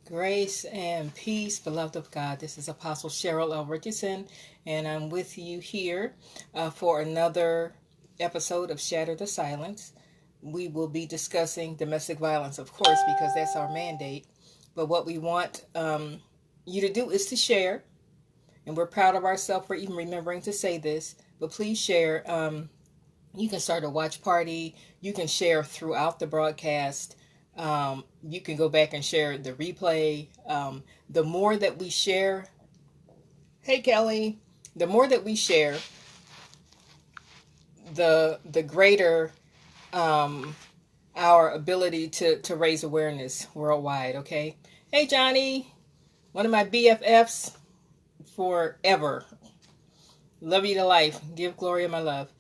Grace and peace, beloved of God. This is Apostle Cheryl L. Richardson, and I'm with you here for another episode of Shatter the Silence. We will be discussing domestic violence, of course, because that's our mandate. But what we want you to do is to share, and we're proud of ourselves for even remembering to say this. But please share. You can start a watch party. You can share throughout the broadcast. You can go back and share the replay. The more that we share, hey Kelly, the more that we share, the greater our ability to raise awareness worldwide. Okay. Hey Johnny, one of my BFFs forever. Love you to life. Give Gloria my love.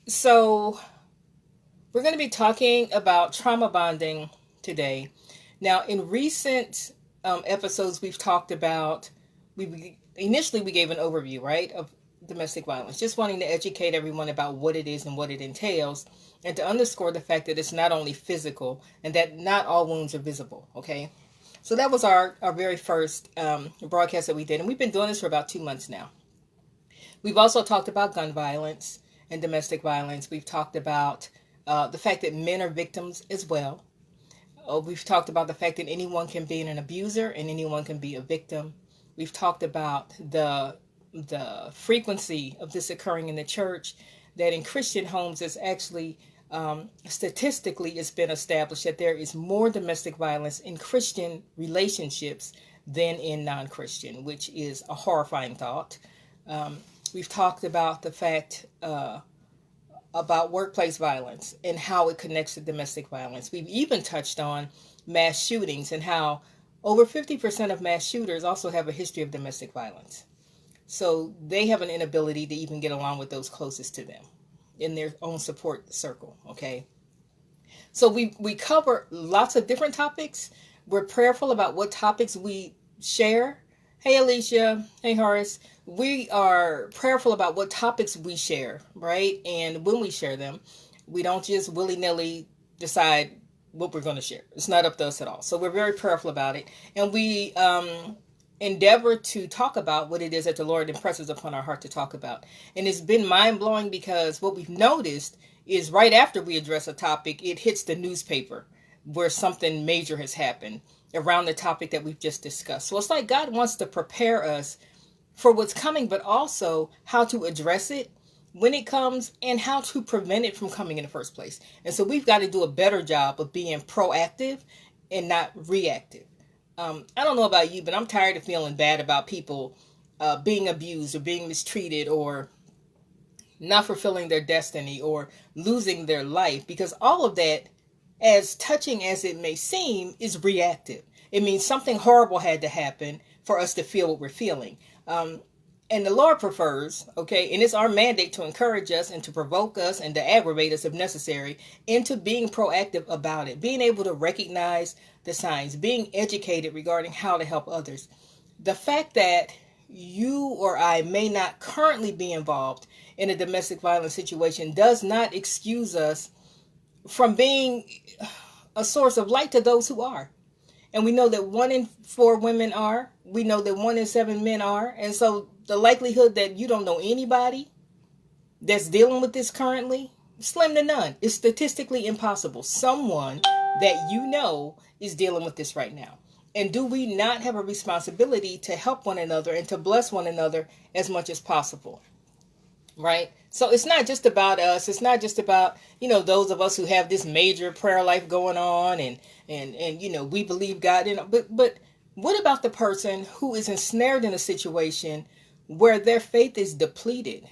So we're going to be talking about trauma bonding today. Now, in recent episodes, we've talked about, initially we gave an overview, right, of domestic violence, just wanting to educate everyone about what it is and what it entails, and to underscore the fact that it's not only physical and that not all wounds are visible, okay? So that was our very first broadcast that we did, and we've been doing this for about 2 months now. We've also talked about gun violence and domestic violence. We've talked about the fact that men are victims as well. We've talked about the fact that anyone can be an abuser and anyone can be a victim. We've talked about the frequency of this occurring in the church, that in Christian homes is actually statistically it's been established that there is more domestic violence in Christian relationships than in non-Christian, which is a horrifying thought. We've talked about the fact about workplace violence and how it connects to domestic violence. We've even touched on mass shootings and how over 50% of mass shooters also have a history of domestic violence. So they have an inability to even get along with those closest to them in their own support circle, okay? So we cover lots of different topics. We're prayerful about what topics we share. Hey, Alicia. Hey, Horace. We are prayerful about what topics we share, right? And when we share them, we don't just willy-nilly decide what we're going to share. It's not up to us at all. So we're very prayerful about it. And we endeavor to talk about what it is that the Lord impresses upon our heart to talk about. And it's been mind-blowing because what we've noticed is right after we address a topic, it hits the newspaper where something major has happened around the topic that we've just discussed. So it's like God wants to prepare us for what's coming, but also how to address it when it comes and how to prevent it from coming in the first place. And so we've got to do a better job of being proactive and not reactive. I don't know about you, but I'm tired of feeling bad about people being abused or being mistreated or not fulfilling their destiny or losing their life, because all of that, as touching as it may seem, is reactive. It means something horrible had to happen for us to feel what we're feeling. And the Lord prefers, okay, and it's our mandate to encourage us and to provoke us and to aggravate us if necessary into being proactive about it, being able to recognize the signs, being educated regarding how to help others. The fact that you or I may not currently be involved in a domestic violence situation does not excuse us from being a source of light to those who are. And we know that 1 in 4 women are. We know that 1 in 7 men are. And so the likelihood that you don't know anybody that's dealing with this currently, slim to none. It's statistically impossible. Someone that you know is dealing with this right now. And do we not have a responsibility to help one another and to bless one another as much as possible? Right? So it's not just about us. It's not just about, those of us who have this major prayer life going on and we believe God, but what about the person who is ensnared in a situation where their faith is depleted,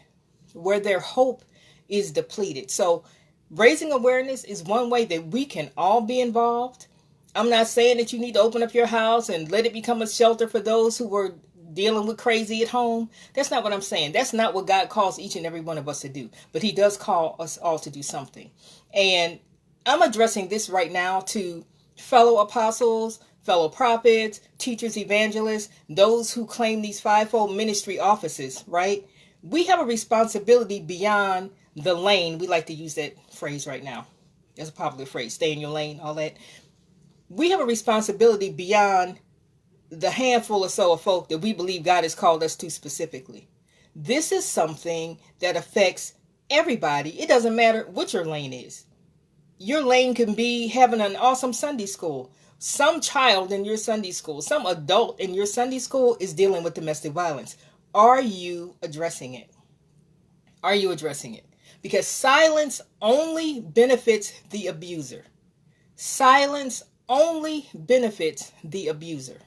where their hope is depleted? So raising awareness is one way that we can all be involved. I'm not saying that you need to open up your house and let it become a shelter for those who were dealing with crazy at home. That's not what I'm saying. That's not what God calls each and every one of us to do. But he does call us all to do something. And I'm addressing this right now to fellow apostles, fellow prophets, teachers, evangelists, those who claim these fivefold ministry offices, right? We have a responsibility beyond the lane. We like to use that phrase right now. That's a popular phrase. Stay in your lane, all that. we have a responsibility beyond the handful or so of folk that we believe God has called us to specifically. This is something that affects everybody. It doesn't matter what your lane is. Your lane can be having an awesome Sunday school. Some child in your Sunday school, some adult in your Sunday school is dealing with domestic violence. Are you addressing it? Are you addressing it? Because silence only benefits the abuser. Silence only benefits the abuser.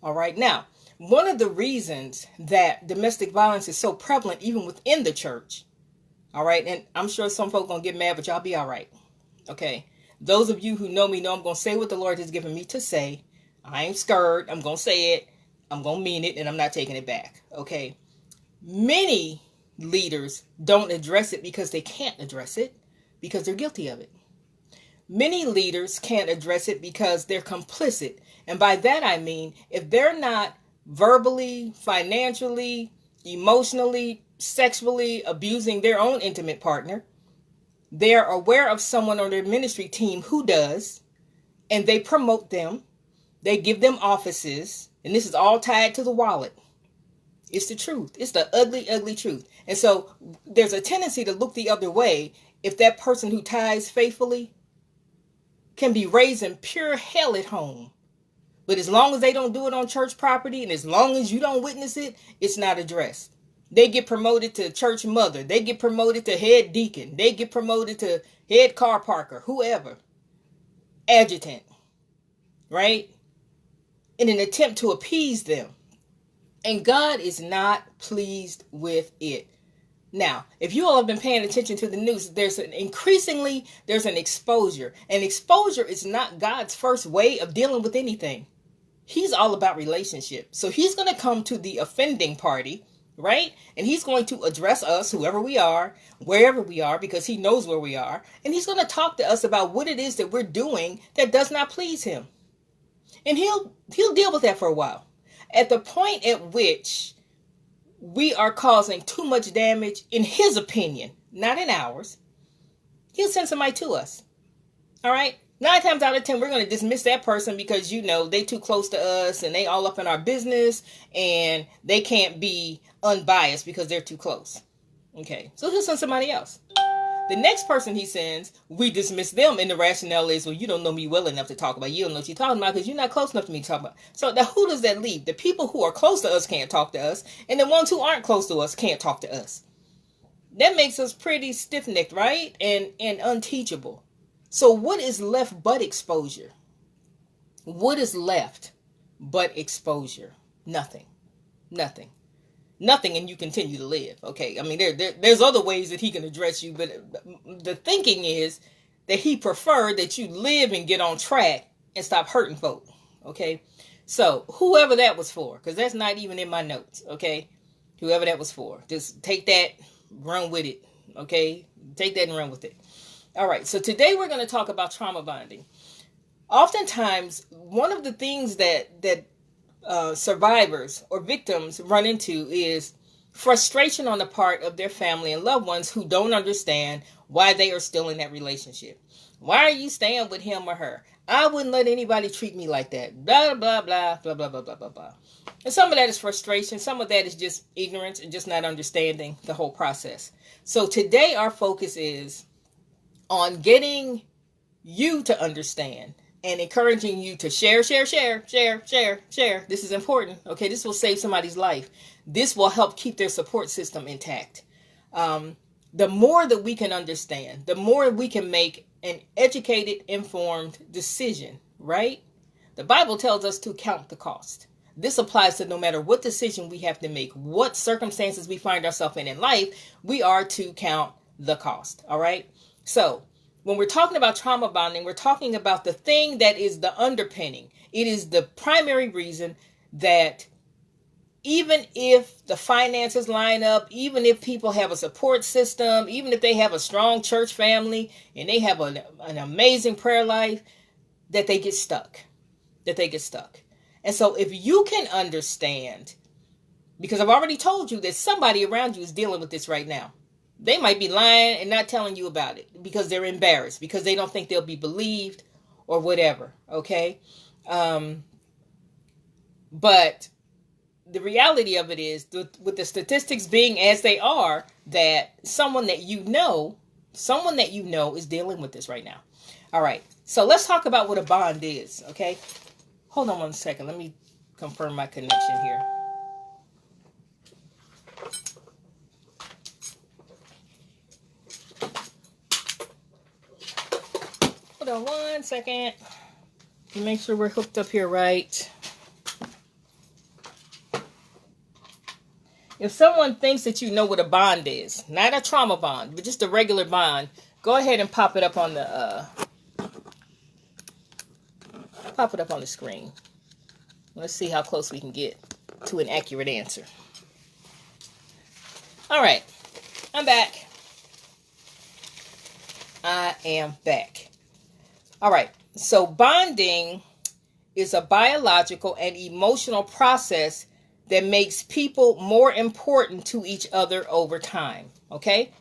All right. Now, one of the reasons that domestic violence is so prevalent even within the church, all right, and I'm sure some folk gonna get mad, but y'all be all right. Okay. Those of you who know me know I'm gonna say what the Lord has given me to say. I ain't scared. I'm gonna say it. I'm gonna mean it, and I'm not taking it back. Okay. Many leaders don't address it because they can't address it because they're guilty of it. Many leaders can't address it because they're complicit. And by that I mean, if they're not verbally, financially, emotionally, sexually abusing their own intimate partner, they're aware of someone on their ministry team who does, and they promote them. They give them offices, and this is all tied to the wallet. It's the truth. It's the ugly, ugly truth. And so there's a tendency to look the other way if that person who tithes faithfully can be raising pure hell at home. But as long as they don't do it on church property and as long as you don't witness it, it's not addressed. They get promoted to church mother. They get promoted to head deacon. They get promoted to head car parker, whoever. Adjutant. Right? In an attempt to appease them. And God is not pleased with it. Now, if you all have been paying attention to the news, there's an exposure. And exposure is not God's first way of dealing with anything. He's all about relationship. So he's going to come to the offending party, right? And he's going to address us, whoever we are, wherever we are, because he knows where we are. And he's going to talk to us about what it is that we're doing that does not please him. And he'll deal with that for a while. At the point at which we are causing too much damage, in his opinion, not in ours, he'll send somebody to us. All right? 9 times out of 10, we're going to dismiss that person because, they too close to us and they all up in our business and they can't be unbiased because they're too close. Okay? So he'll send somebody else. The next person he sends, we dismiss them, and the rationale is, well, you don't know me well enough to talk about. You don't know what you're talking about because you're not close enough to me to talk about. So now who does that leave? The people who are close to us can't talk to us, and the ones who aren't close to us can't talk to us. That makes us pretty stiff-necked, right? And unteachable. So what is left but exposure? What is left but exposure? Nothing. Nothing. Nothing, and you continue to live. Okay, I mean, there's other ways that he can address you, but the thinking is that he preferred that you live and get on track and stop hurting folk. Okay, so whoever that was for, because that's not even in my notes. Okay, whoever that was for, just take that, run with it. Okay, take that and run with it. All right, so today we're going to talk about trauma bonding. Oftentimes, one of the things that survivors or victims run into is frustration on the part of their family and loved ones who don't understand why they are still in that relationship. Why are you staying with him or her? I wouldn't let anybody treat me like that. Blah, blah, blah, blah, blah, blah, blah, blah, blah. And some of that is frustration. Some of that is just ignorance and just not understanding the whole process. So today our focus is on getting you to understand and encouraging you to share. This is important. Okay, this will save somebody's life. This will help keep their support system intact. The more that we can understand, the more we can make an educated, informed decision, right? The Bible tells us to count the cost. This applies to no matter what decision we have to make, what circumstances we find ourselves in life, we are to count the cost, all right? So, when we're talking about trauma bonding, we're talking about the thing that is the underpinning. It is the primary reason that even if the finances line up, even if people have a support system, even if they have a strong church family and they have an amazing prayer life, that they get stuck. And so if you can understand, because I've already told you that somebody around you is dealing with this right now. They might be lying and not telling you about it because they're embarrassed, because they don't think they'll be believed, or whatever. Okay. But the reality of it is, with the statistics being as they are, that someone that you know is dealing with this right now. All right. So let's talk about what a bond is. Okay. Hold on 1 second. Let me confirm my connection here. Hold on 1 second. Make sure we're hooked up here right. If someone thinks that you know what a bond is, not a trauma bond, but just a regular bond, go ahead and pop it up on the screen. Let's see how close we can get to an accurate answer. All right, I'm back. I am back. All right, so bonding is a biological and emotional process that makes people more important to each other over time. Okay?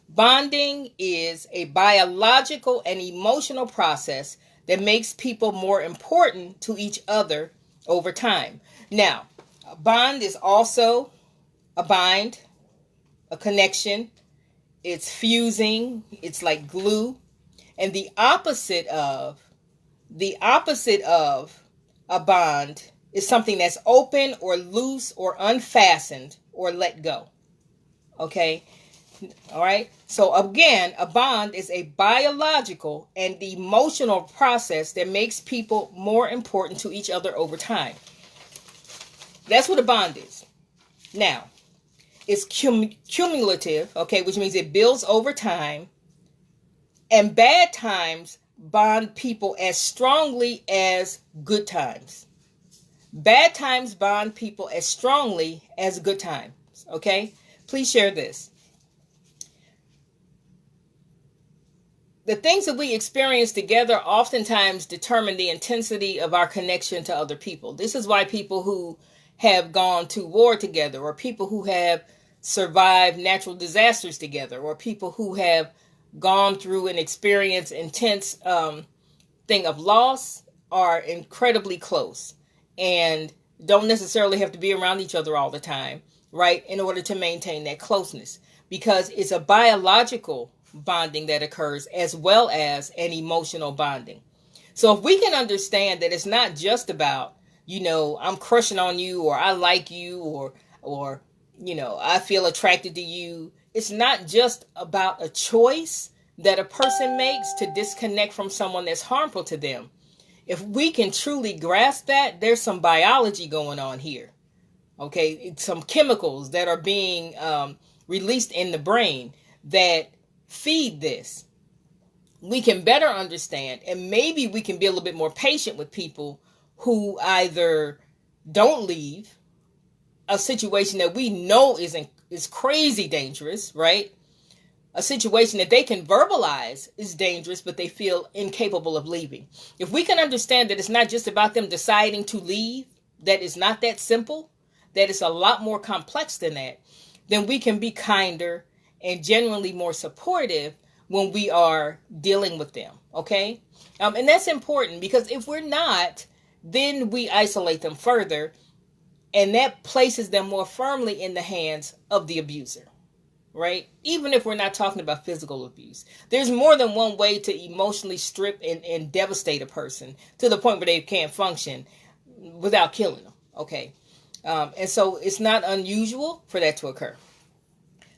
Bonding is a biological and emotional process that makes people more important to each other over time. Now, a bond is also a bind, a connection. It's fusing. It's like glue. And the opposite of a bond is something that's open or loose or unfastened or let go. Okay? All right? So again, a bond is a biological and emotional process that makes people more important to each other over time. That's what a bond is. Now, it's cumulative, okay, which means it builds over time. And bad times bond people as strongly as good times. Bad times bond people as strongly as good times. Okay? Please share this. The things that we experience together oftentimes determine the intensity of our connection to other people. This is why people who have gone to war together, or people who have survived natural disasters together, or people who have gone through and experienced intense thing of loss, are incredibly close and don't necessarily have to be around each other all the time, right, in order to maintain that closeness, because it's a biological bonding that occurs as well as an emotional bonding. So if we can understand that it's not just about, I'm crushing on you, or I like you, or I feel attracted to you. It's not just about a choice that a person makes to disconnect from someone that's harmful to them. If we can truly grasp that, there's some biology going on here. Okay, some chemicals that are being released in the brain that feed this. We can better understand, and maybe we can be a little bit more patient with people who either don't leave a situation that we know is crazy dangerous, right? A situation that they can verbalize is dangerous, but they feel incapable of leaving. If we can understand that it's not just about them deciding to leave, that it's not that simple, that it's a lot more complex than that, then we can be kinder and genuinely more supportive when we are dealing with them, okay? And that's important, because if we're not, then we isolate them further, and that places them more firmly in the hands of the abuser. Right? Even if we're not talking about physical abuse, there's more than one way to emotionally strip and devastate a person to the point where they can't function without killing them. Okay. And so it's not unusual for that to occur.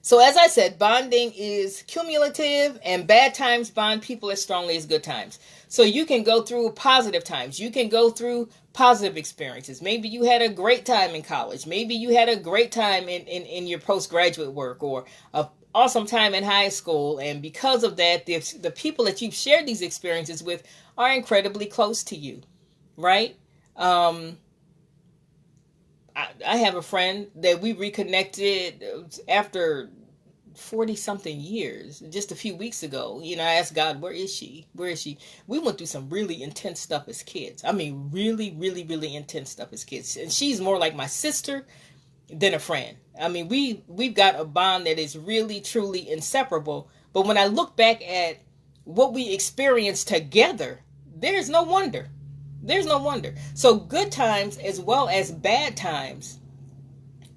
So as I said, bonding is cumulative, and bad times bond people as strongly as good times. So you can go through positive times. You can go through positive experiences. Maybe you had a great time in college. Maybe you had a great time in your postgraduate work, or an awesome time in high school. And because of that, the people that you've shared these experiences with are incredibly close to you, right? I have a friend that we reconnected after 40 something years, just a few weeks ago. I asked God, where is she? We went through some really intense stuff as kids. I mean, really, really, really intense stuff as kids. And she's more like my sister than a friend. I mean, we've got a bond that is really, truly inseparable. But when I look back at what we experienced together, there's no wonder. There's no wonder. So good times as well as bad times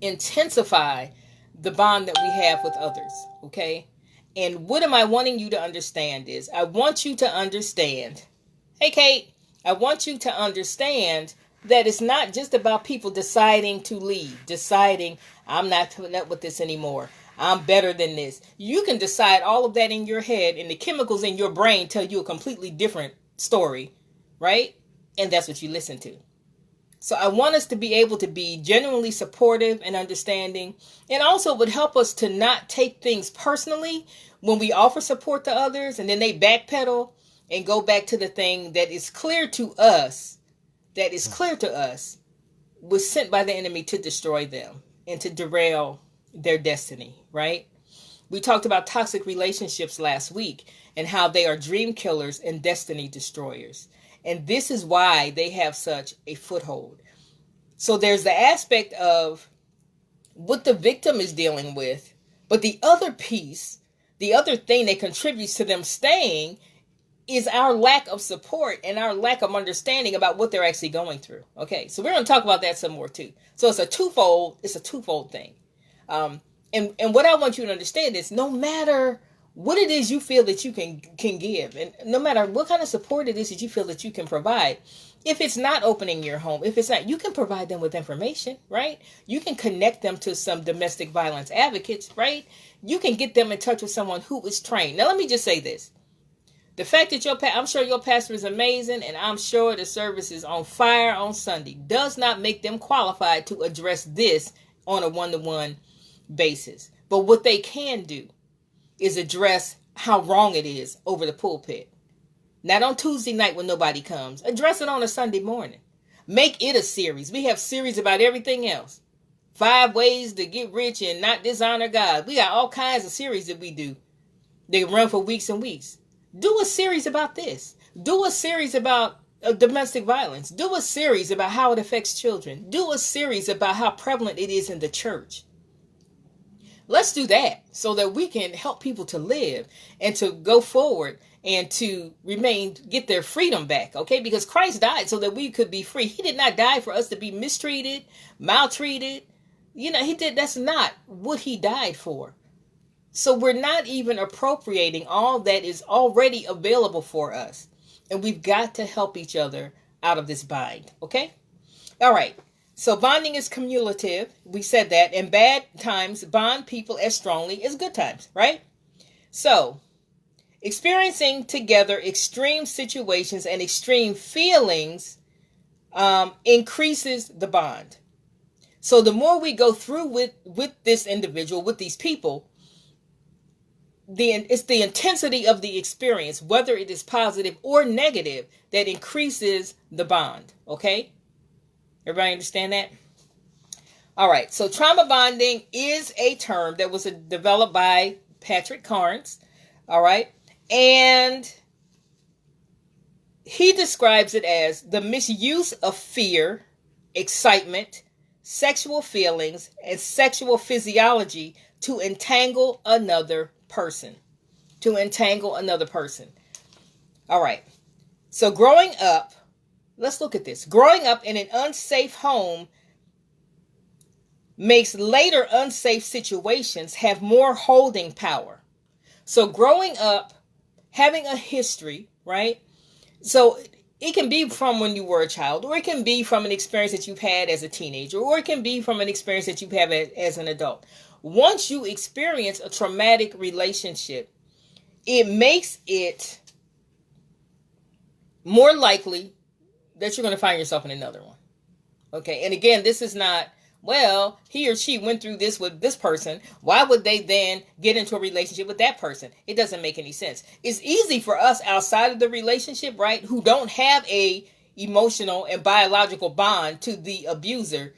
intensify the bond that we have with others, okay? And what am I wanting you to understand is, I want you to understand, hey Kate, I want you to understand that it's not just about people deciding to leave, deciding, I'm not putting up with this anymore, I'm better than this. You can decide all of that in your head, and the chemicals in your brain tell you a completely different story, right? And that's what you listen to. So I want us to be able to be genuinely supportive and understanding, and also would help us to not take things personally when we offer support to others and then they backpedal and go back to the thing that is clear to us, was sent by the enemy to destroy them and to derail their destiny, right? We talked about toxic relationships last week and how they are dream killers and destiny destroyers. And this is why they have such a foothold. So there's the aspect of what the victim is dealing with, but the other piece, the other thing that contributes to them staying is our lack of support and our lack of understanding about what they're actually going through. Okay, so we're going to talk about that some more too. So it's a twofold thing. And what I want you to understand is, no matter what it is you feel that you can give, and no matter what kind of support it is that you feel that you can provide, if it's not opening your home, if it's not, you can provide them with information, right? You can connect them to some domestic violence advocates, right? You can get them in touch with someone who is trained. Now, let me just say this. The fact that I'm sure your pastor is amazing, and I'm sure the service is on fire on Sunday, does not make them qualified to address this on a one-to-one basis. But what they can do is address how wrong it is over the pulpit. Not on Tuesday night when nobody comes. Address it on a Sunday morning. Make it a series. We have series about everything else. 5 ways to get rich and not dishonor God. We got all kinds of series that we do. They run for weeks and weeks. Do a series about this. Do a series about domestic violence. Do a series about how it affects children. Do a series about how prevalent it is in the church. Let's do that so that we can help people to live and to go forward and to get their freedom back, okay? Because Christ died so that we could be free. He did not die for us to be mistreated, maltreated. That's not what he died for. So we're not even appropriating all that is already available for us. And we've got to help each other out of this bind, okay? All right. So bonding is cumulative. We said that. And bad times bond people as strongly as good times, right? So experiencing together extreme situations and extreme feelings increases the bond. So the more we go through with this individual, with these people, it's the intensity of the experience, whether it is positive or negative, that increases the bond. Okay? Everybody understand that? All right. So trauma bonding is a term that was developed by Patrick Carnes. All right. And he describes it as the misuse of fear, excitement, sexual feelings, and sexual physiology to entangle another person. To entangle another person. All right. So growing up, let's look at this. Growing up in an unsafe home makes later unsafe situations have more holding power. So growing up, having a history, right? So it can be from when you were a child, or it can be from an experience that you've had as a teenager, or it can be from an experience that you've had as an adult. Once you experience a traumatic relationship, it makes it more likely that you're going to find yourself in another one. Okay. And again, this is not, well, he or she went through this with this person. Why would they then get into a relationship with that person? It doesn't make any sense. It's easy for us outside of the relationship, right, who don't have a emotional and biological bond to the abuser,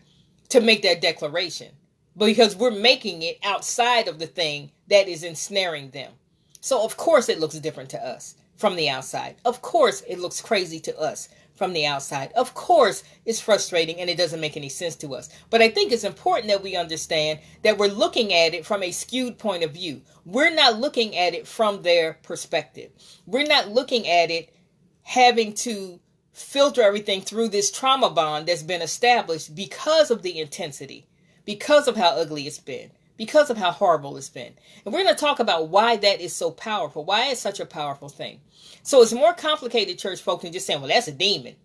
to make that declaration, because we're making it outside of the thing that is ensnaring them. So of course it looks different to us from the outside. Of course it looks crazy to us from the outside. Of course it's frustrating and it doesn't make any sense to us. But I think it's important that we understand that we're looking at it from a skewed point of view. We're not looking at it from their perspective. We're not looking at it having to filter everything through this trauma bond that's been established because of the intensity, because of how ugly it's been, because of how horrible it's been. And we're going to talk about why that is so powerful, why it's such a powerful thing. So it's more complicated, church folk, than just saying, well, that's a demon.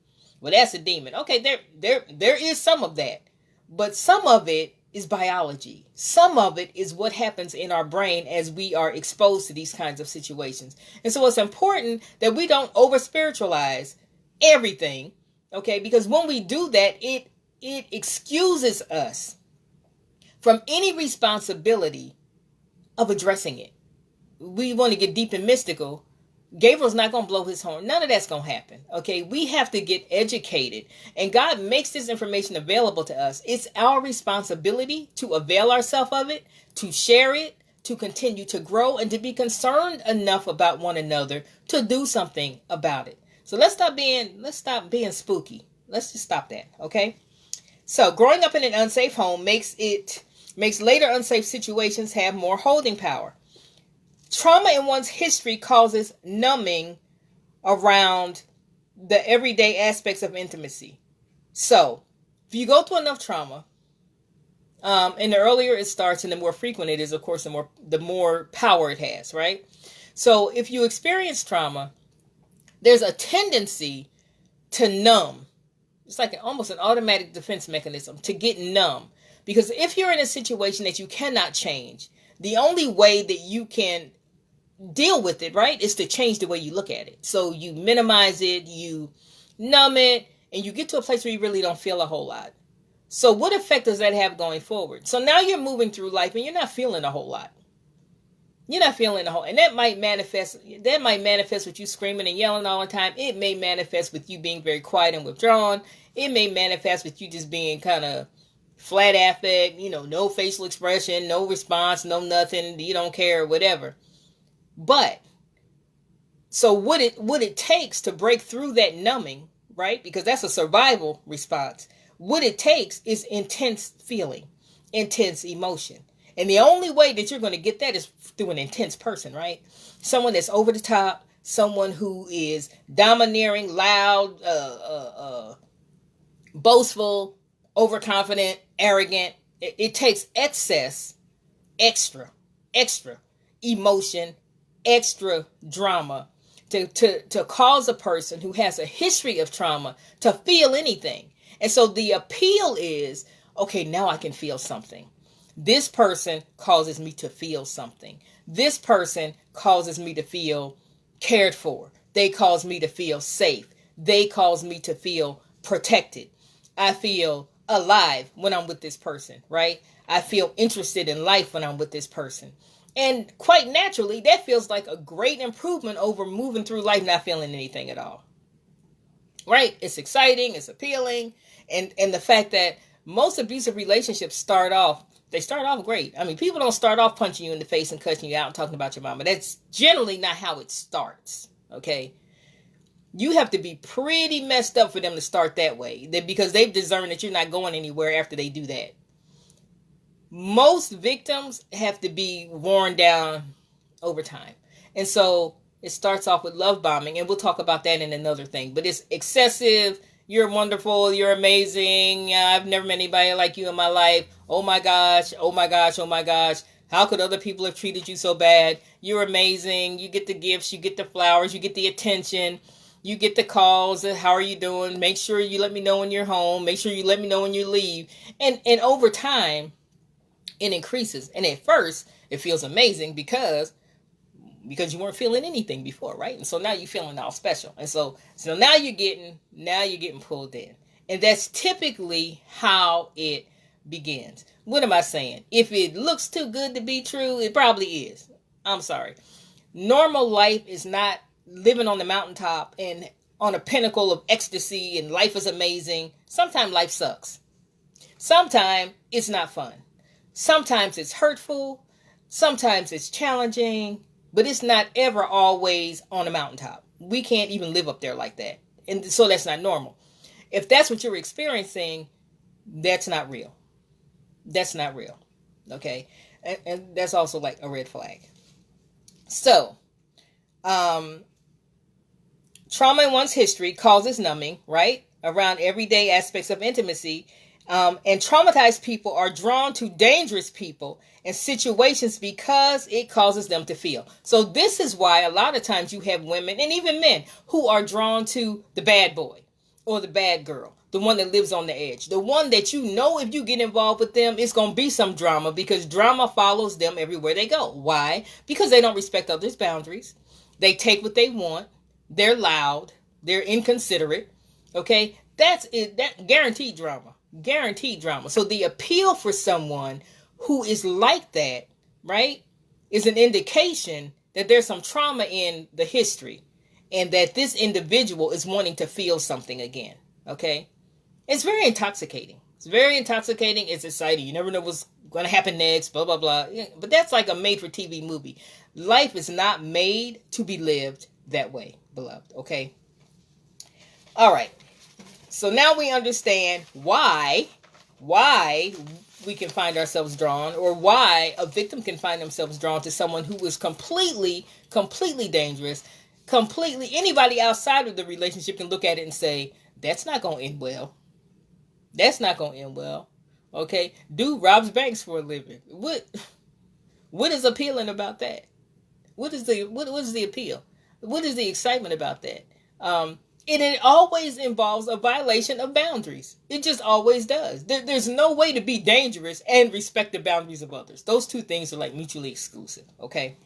Well, that's a demon. Okay, there is some of that. But some of it is biology. Some of it is what happens in our brain as we are exposed to these kinds of situations. And so it's important that we don't over spiritualize everything, okay? Because when we do that, it excuses us from any responsibility of addressing it. We want to get deep and mystical. Gabriel's not going to blow his horn. None of that's going to happen. Okay. We have to get educated, and God makes this information available to us. It's our responsibility to avail ourselves of it, to share it, to continue to grow, and to be concerned enough about one another to do something about it. So let's stop being spooky. Let's just stop that. Okay. So growing up in an unsafe home makes later unsafe situations have more holding power. Trauma in one's history causes numbing around the everyday aspects of intimacy. So, if you go through enough trauma, and the earlier it starts and the more frequent it is, of course, the more power it has, right? So, if you experience trauma, there's a tendency to numb. It's like almost an automatic defense mechanism to get numb. Because if you're in a situation that you cannot change, the only way that you can deal with it, right, is to change the way you look at it. So you minimize it, you numb it, and you get to a place where you really don't feel a whole lot. So what effect does that have going forward? So now you're moving through life and you're not feeling a whole lot. You're not feeling a whole, and that might manifest with you screaming and yelling all the time. It may manifest with you being very quiet and withdrawn. It may manifest with you just being kind of flat affect, no facial expression, no response, no nothing, you don't care, whatever. But so what it takes to break through that numbing, right? Because that's a survival response. What it takes is intense feeling, intense emotion. And the only way that you're going to get that is through an intense person, right? Someone that's over the top, someone who is domineering, loud, boastful, overconfident, arrogant. It takes extra emotion, extra drama to cause a person who has a history of trauma to feel anything. And so the appeal is, okay, now I can feel something. This person causes me to feel something. This person causes me to feel cared for. They cause me to feel safe. They cause me to feel protected. I feel alive when I'm with this person, right? I feel interested in life when I'm with this person. And quite naturally, that feels like a great improvement over moving through life not feeling anything at all. Right? It's exciting, it's appealing, and the fact that most abusive relationships start off great. I mean, people don't start off punching you in the face and cussing you out and talking about your mama. That's generally not how it starts, okay? You have to be pretty messed up for them to start that way, because they've discerned that you're not going anywhere after they do that. Most victims have to be worn down over time. And so it starts off with love bombing, and we'll talk about that in another thing. But it's excessive. You're wonderful. You're amazing. I've never met anybody like you in my life. Oh my gosh. Oh my gosh. Oh my gosh. How could other people have treated you so bad? You're amazing. You get the gifts. You get the flowers. You get the attention. You get the calls. How are you doing? Make sure you let me know when you're home. Make sure you let me know when you leave. And over time, it increases. And at first, it feels amazing because you weren't feeling anything before, right? And so now you're feeling all special. And so now you're getting pulled in. And that's typically how it begins. What am I saying? If it looks too good to be true, it probably is. I'm sorry. Normal life is not living on the mountaintop and on a pinnacle of ecstasy and life is amazing. Sometimes life sucks. Sometimes it's not fun. Sometimes it's hurtful. Sometimes it's challenging. But it's not ever always on a mountaintop. We can't even live up there like that. And so that's not normal. If that's what you're experiencing, that's not real. That's not real. Okay? And that's also like a red flag. So, Trauma in one's history causes numbing, right, around everyday aspects of intimacy. And traumatized people are drawn to dangerous people and situations because it causes them to feel. So this is why a lot of times you have women and even men who are drawn to the bad boy or the bad girl, the one that lives on the edge, the one that you know if you get involved with them, it's going to be some drama because drama follows them everywhere they go. Why? Because they don't respect others' boundaries. They take what they want. They're loud. They're inconsiderate. Okay? That's it. That guaranteed drama. Guaranteed drama. So the appeal for someone who is like that, right, is an indication that there's some trauma in the history and that this individual is wanting to feel something again. Okay? It's very intoxicating. It's very intoxicating. It's exciting. You never know what's going to happen next, blah, blah, blah. But that's like a made-for-TV movie. Life is not made to be lived that way, beloved. Okay? All right. So now we understand why we can find ourselves drawn, or why a victim can find themselves drawn to someone who is completely dangerous. Completely, anybody outside of the relationship can look at it and say, that's not going to end well. That's not going to end well. Okay? Dude robs banks for a living. What is appealing about that? What is the appeal? What is the excitement about that? It always involves a violation of boundaries. It just always does. There's no way to be dangerous and respect the boundaries of others. Those two things are like mutually exclusive. Okay?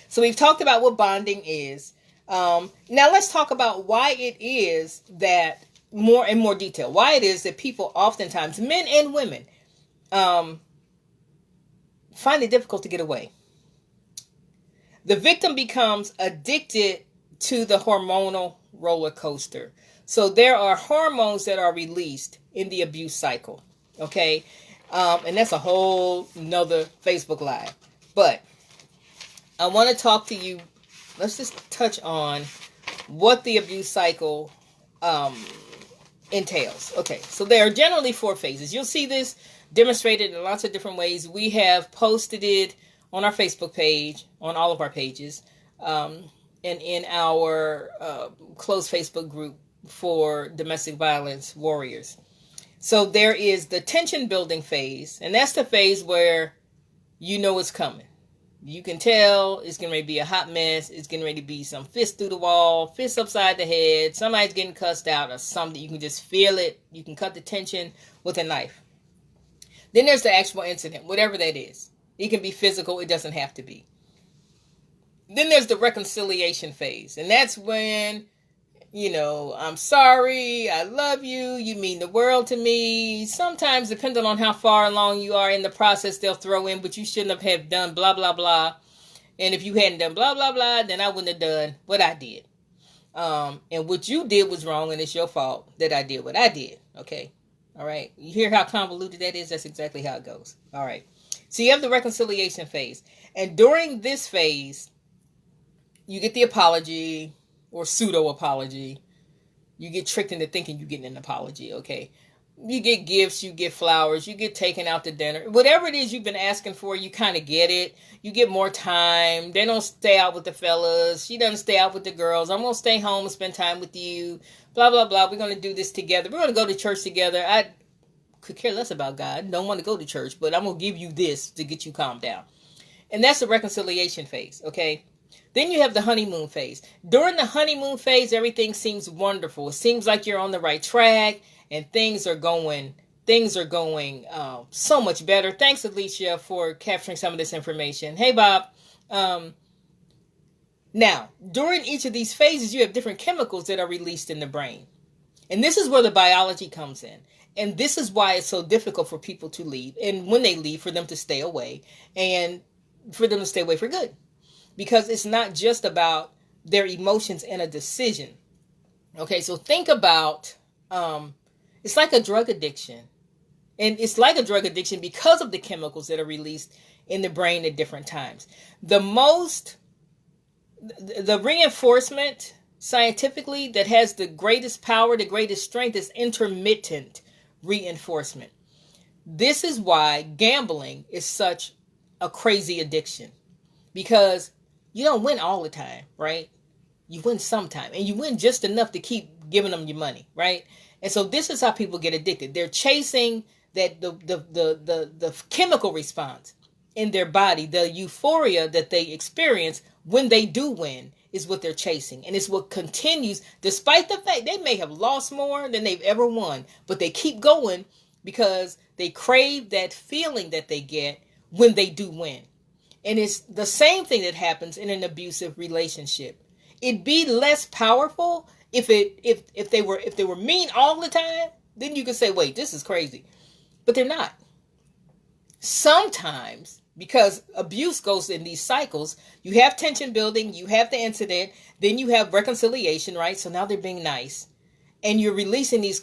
So we've talked about what bonding is. Now let's talk about why it is that, more in more detail, why it is that people oftentimes, men and women, find it difficult to get away. The victim becomes addicted to the hormonal roller coaster. So there are hormones that are released in the abuse cycle. Okay? And that's a whole nother Facebook Live. But I want to talk to you. Let's just touch on what the abuse cycle entails. Okay, so there are generally 4 phases. You'll see this demonstrated in lots of different ways. We have posted it on our Facebook page, on all of our pages, and in our closed Facebook group for domestic violence warriors. So there is the tension building phase, and that's the phase where you know it's coming. You can tell it's getting ready to be a hot mess. It's getting ready to be some fist through the wall, fist upside the head. Somebody's getting cussed out or something. You can just feel it. You can cut the tension with a knife. Then there's the actual incident, whatever that is. It can be physical. It doesn't have to be. Then there's the reconciliation phase. And that's when, I'm sorry. I love you. You mean the world to me. Sometimes, depending on how far along you are in the process, they'll throw in, but you shouldn't have done blah, blah, blah. And if you hadn't done blah, blah, blah, then I wouldn't have done what I did. And what you did was wrong, and it's your fault that I did what I did. Okay? All right? You hear how convoluted that is? That's exactly how it goes. All right. So you have the reconciliation phase. And during this phase, you get the apology or pseudo-apology. You get tricked into thinking you're getting an apology, okay? You get gifts, you get flowers, you get taken out to dinner. Whatever it is you've been asking for, you kind of get it. You get more time. They don't stay out with the fellas. She doesn't stay out with the girls. I'm going to stay home and spend time with you. Blah, blah, blah. We're going to do this together. We're going to go to church together. I could care less about God. Don't want to go to church, but I'm going to give you this to get you calmed down. And that's the reconciliation phase, okay? Then you have the honeymoon phase. During the honeymoon phase, everything seems wonderful. It seems like you're on the right track and things are going so much better. Thanks, Alicia, for capturing some of this information. Hey, Bob. Now, during each of these phases, you have different chemicals that are released in the brain. And this is where the biology comes in. And this is why it's so difficult for people to leave. And when they leave, for them to stay away. And for them to stay away for good. Because it's not just about their emotions and a decision. Okay, so think about, it's like a drug addiction. And it's like a drug addiction because of the chemicals that are released in the brain at different times. The reinforcement scientifically that has the greatest power, the greatest strength is intermittent reinforcement. This is why gambling is such a crazy addiction. Because you don't win all the time, right? You win sometime, and you win just enough to keep giving them your money, right? And so this is how people get addicted. They're chasing that the chemical response in their body, the euphoria that they experience when they do win is what they're chasing. And it's what continues, despite the fact they may have lost more than they've ever won, but they keep going because they crave that feeling that they get when they do win. And it's the same thing that happens in an abusive relationship. It'd be less powerful if they were mean all the time. Then you could say, wait, this is crazy. But they're not. Sometimes, because abuse goes in these cycles, you have tension building, you have the incident, then you have reconciliation, right? So now they're being nice, and you're releasing these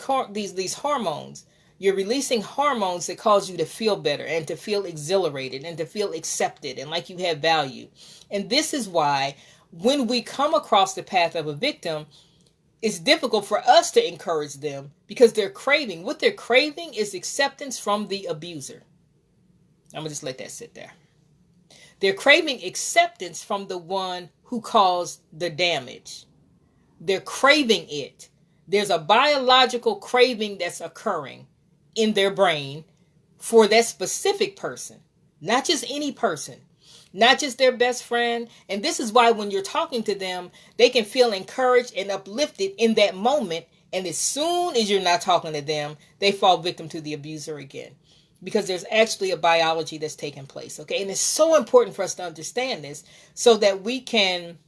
hormones. You're releasing hormones that cause you to feel better and to feel exhilarated and to feel accepted and like you have value. And this is why when we come across the path of a victim, it's difficult for us to encourage them because what they're craving is acceptance from the abuser. I'm going to just let that sit there. They're craving acceptance from the one who caused the damage. They're craving it. There's a biological craving that's occurring in their brain for that specific person, not just any person, not just their best friend. And this is why when you're talking to them, they can feel encouraged and uplifted in that moment. And as soon as you're not talking to them, they fall victim to the abuser again, because there's actually a biology that's taking place. Okay. And it's so important for us to understand this so that we can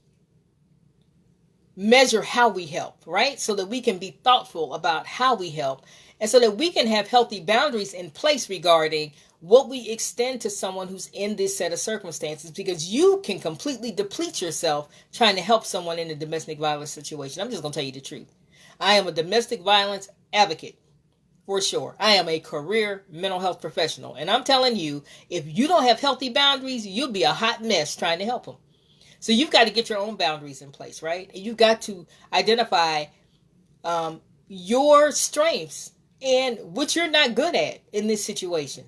measure how we help, right? So that we can be thoughtful about how we help, and so that we can have healthy boundaries in place regarding what we extend to someone who's in this set of circumstances, because you can completely deplete yourself trying to help someone in a domestic violence situation. I'm just going to tell you the truth. I am a domestic violence advocate for sure. I am a career mental health professional, and I'm telling you, if you don't have healthy boundaries, you'll be a hot mess trying to help them. So you've got to get your own boundaries in place, right? And you've got to identify your strengths and what you're not good at in this situation.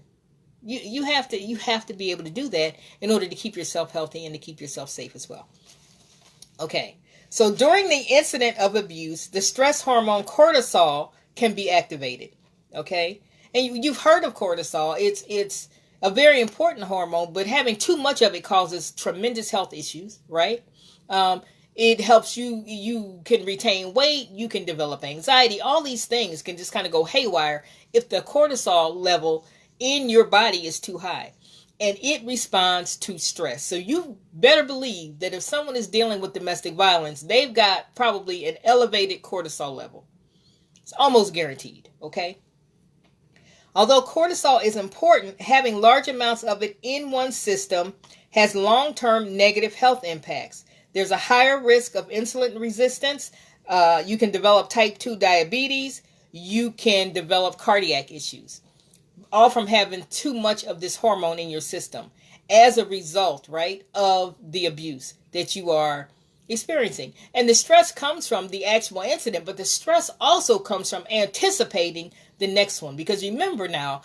You have to be able to do that in order to keep yourself healthy and to keep yourself safe as well. Okay. So during the incident of abuse, the stress hormone cortisol can be activated. Okay. And you've heard of cortisol. It's a very important hormone, but having too much of it causes tremendous health issues, right? It helps you can retain weight, you can develop anxiety. All these things can just kind of go haywire if the cortisol level in your body is too high, and it responds to stress. So you better believe that if someone is dealing with domestic violence, they've got probably an elevated cortisol level. It's almost guaranteed, okay? Although cortisol is important, having large amounts of it in one's system has long-term negative health impacts. There's a higher risk of insulin resistance. You can develop type 2 diabetes. You can develop cardiac issues, all from having too much of this hormone in your system as a result, right, of the abuse that you are experiencing. And the stress comes from the actual incident, but the stress also comes from anticipating the next one. Because remember now,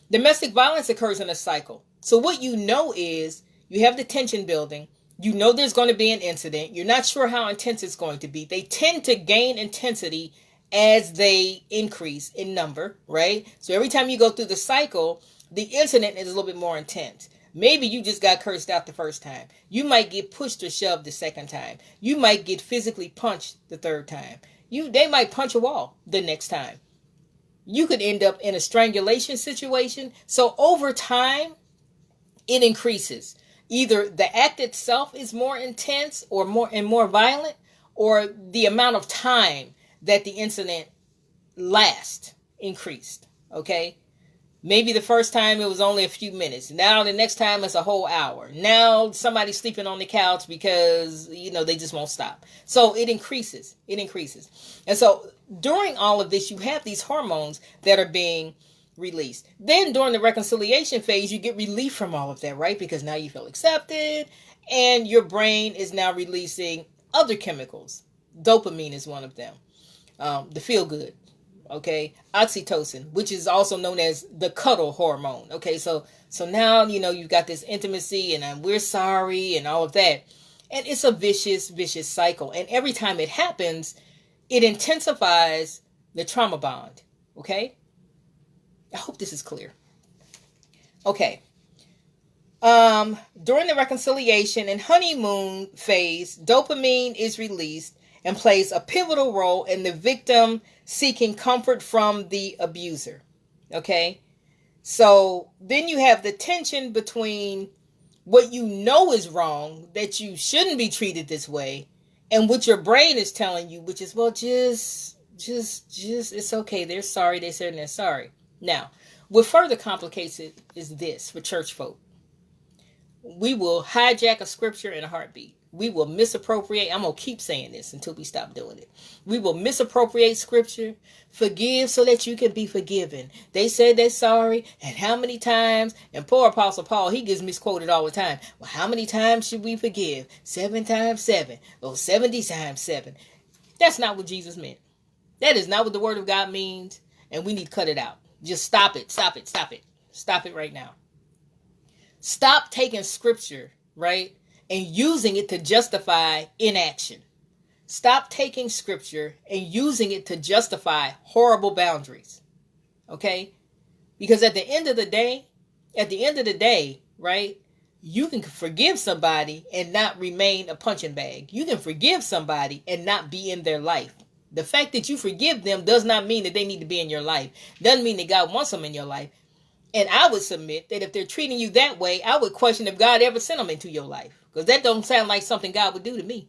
domestic violence occurs in a cycle. So what you know is you have the tension building. You know there's going to be an incident. You're not sure how intense it's going to be. They tend to gain intensity as they increase in number, right? So every time you go through the cycle, the incident is a little bit more intense. Maybe you just got cursed out the first time. You might get pushed or shoved the second time. You might get physically punched the third time. They might punch a wall the next time. You could end up in a strangulation situation. So over time, it increases. Either the act itself is more intense or more violent, or the amount of time that the incident lasts increased. Okay? Maybe the first time it was only a few minutes. Now the next time it's a whole hour. Now somebody's sleeping on the couch because, they just won't stop. So it increases. It increases. And so during all of this, you have these hormones that are being released. Then during the reconciliation phase, you get relief from all of that, right? Because now you feel accepted and your brain is now releasing other chemicals. Dopamine is one of them. The feel good. Okay. Oxytocin, which is also known as the cuddle hormone. Okay. So now, you've got this intimacy and we're sorry and all of that. And it's a vicious cycle. And every time it happens, it intensifies the trauma bond. Okay? I hope this is clear. Okay. During the reconciliation and honeymoon phase, dopamine is released and plays a pivotal role in the victim seeking comfort from the abuser. Okay? So then you have the tension between what you know is wrong, that you shouldn't be treated this way, and what your brain is telling you, which is, well, just, it's okay. They're sorry. They said they're sorry. Now, what further complicates it is this for church folk. We will hijack a scripture in a heartbeat. We will misappropriate. I'm going to keep saying this until we stop doing it. We will misappropriate scripture. Forgive so that you can be forgiven. They said they're sorry. And how many times? And poor Apostle Paul, he gets misquoted all the time. Well, how many times should we forgive? 7 times 7. Or 70 times 7. That's not what Jesus meant. That is not what the word of God means. And we need to cut it out. Just stop it. Stop it. Stop it. Stop it right now. Stop taking scripture, right, and using it to justify inaction. Stop taking scripture and using it to justify horrible boundaries. Okay? Because at the end of the day, right, you can forgive somebody and not remain a punching bag. You can forgive somebody and not be in their life. The fact that you forgive them does not mean that they need to be in your life. Doesn't mean that God wants them in your life. And I would submit that if they're treating you that way, I would question if God ever sent them into your life. Because that don't sound like something God would do to me.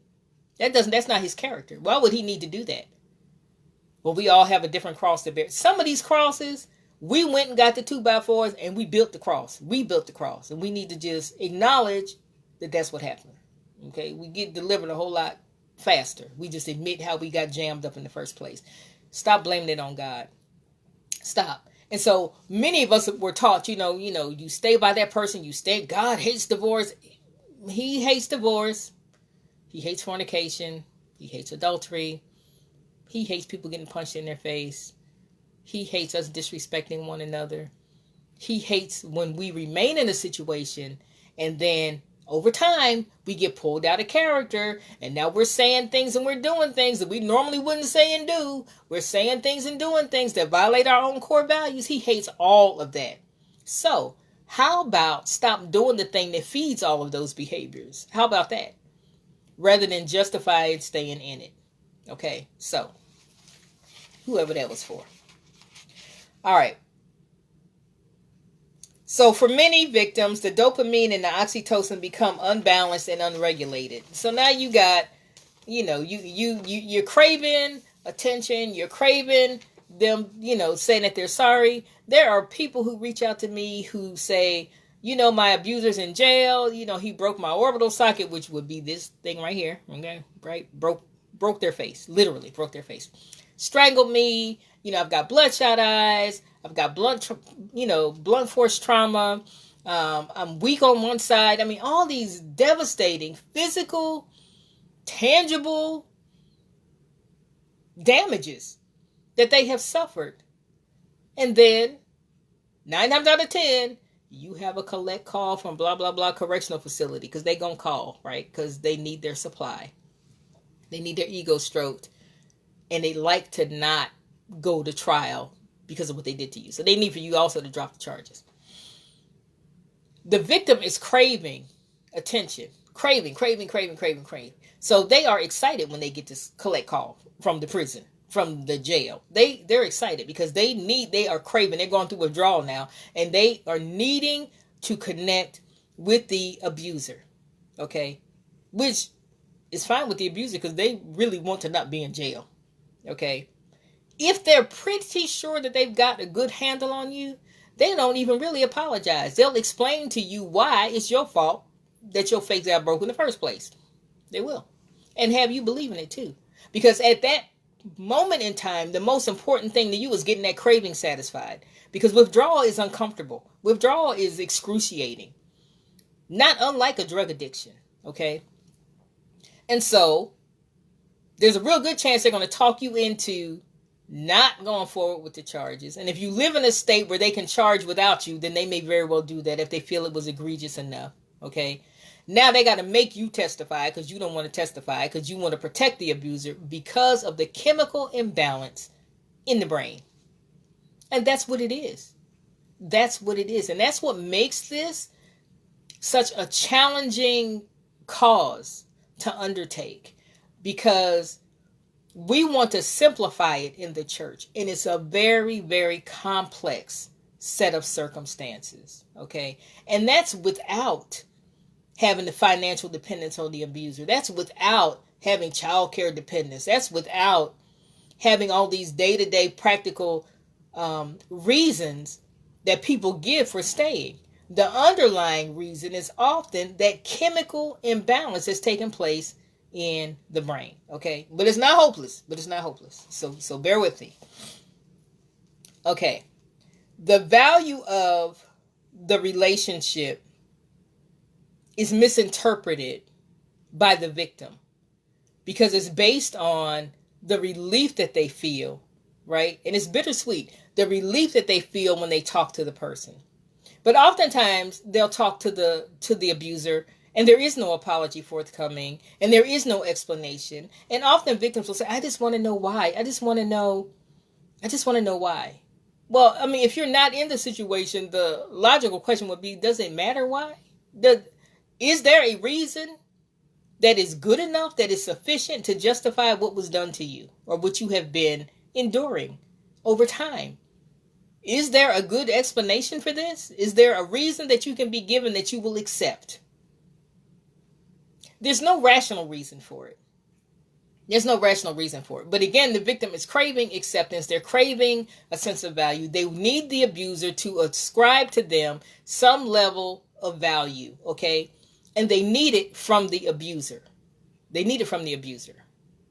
That's not his character. Why would he need to do that? Well, we all have a different cross to bear. Some of these crosses, we went and got the 2x4s and we built the cross. We built the cross. And we need to just acknowledge that that's what happened. Okay? We get delivered a whole lot faster. We just admit how we got jammed up in the first place. Stop blaming it on God. Stop. And so many of us were taught, you stay by that person, you stay. God hates divorce. He hates divorce. He hates fornication. He hates adultery. He hates people getting punched in their face. He hates us disrespecting one another. He hates when we remain in a situation and then over time we get pulled out of character and now we're saying things and we're doing things that we normally wouldn't say and do. We're saying things and doing things that violate our own core values. He hates all of that. So how about stop doing the thing that feeds all of those behaviors? How about that? Rather than justify it, staying in it. Okay, so whoever that was for. All right. So for many victims, the dopamine and the oxytocin become unbalanced and unregulated. So now you got, you're craving attention. You're craving them, saying that they're sorry. There are people who reach out to me who say, my abuser's in jail. He broke my orbital socket, which would be this thing right here. Okay, right? Broke their face. Literally broke their face. Strangled me. I've got bloodshot eyes. I've got blunt force trauma. I'm weak on one side. I mean, all these devastating physical, tangible damages that they have suffered. And then, 9 times out of 10, you have a collect call from blah, blah, blah correctional facility because they going to call, right? Because they need their supply. They need their ego stroked. And they like to not go to trial because of what they did to you. So they need for you also to drop the charges. The victim is craving attention. Craving. So they are excited when they get this collect call from the prison, from the jail. They're excited because they are craving. They're going through withdrawal now. And they are needing to connect with the abuser. Okay? Which is fine with the abuser because they really want to not be in jail. Okay? If they're pretty sure that they've got a good handle on you, they don't even really apologize. They'll explain to you why it's your fault that your face got broke in the first place. They will. And have you believing it too. Because at that moment in time, the most important thing to you is getting that craving satisfied. Because withdrawal is uncomfortable. Withdrawal is excruciating. Not unlike a drug addiction. Okay? And so, there's a real good chance they're going to talk you into not going forward with the charges. And if you live in a state where they can charge without you, then they may very well do that if they feel it was egregious enough. Okay. Now they got to make you testify because you don't want to testify because you want to protect the abuser because of the chemical imbalance in the brain. And that's what it is. That's what it is. And that's what makes this such a challenging cause to undertake, because we want to simplify it in the church. And it's a very, very complex set of circumstances. Okay. And that's without having the financial dependence on the abuser. That's without having child care dependence. That's without having all these day-to-day practical reasons that people give for staying. The underlying reason is often that chemical imbalance has taken place in the brain. Okay, but it's not hopeless. So bear with me. Okay, the value of the relationship is misinterpreted by the victim because it's based on the relief that they feel, right? And it's bittersweet, the relief that they feel when they talk to the person. But oftentimes they'll talk to the abuser and there is no apology forthcoming and there is no explanation. And often victims will say, I just want to know why. I just want to know why. Well, I mean, if you're not in the situation, the logical question would be, does it matter why? Is there a reason that is good enough, that is sufficient to justify what was done to you or what you have been enduring over time? Is there a good explanation for this? Is there a reason that you can be given that you will accept? There's no rational reason for it. But again, the victim is craving acceptance. They're craving a sense of value. They need the abuser to ascribe to them some level of value, okay? And they need it from the abuser.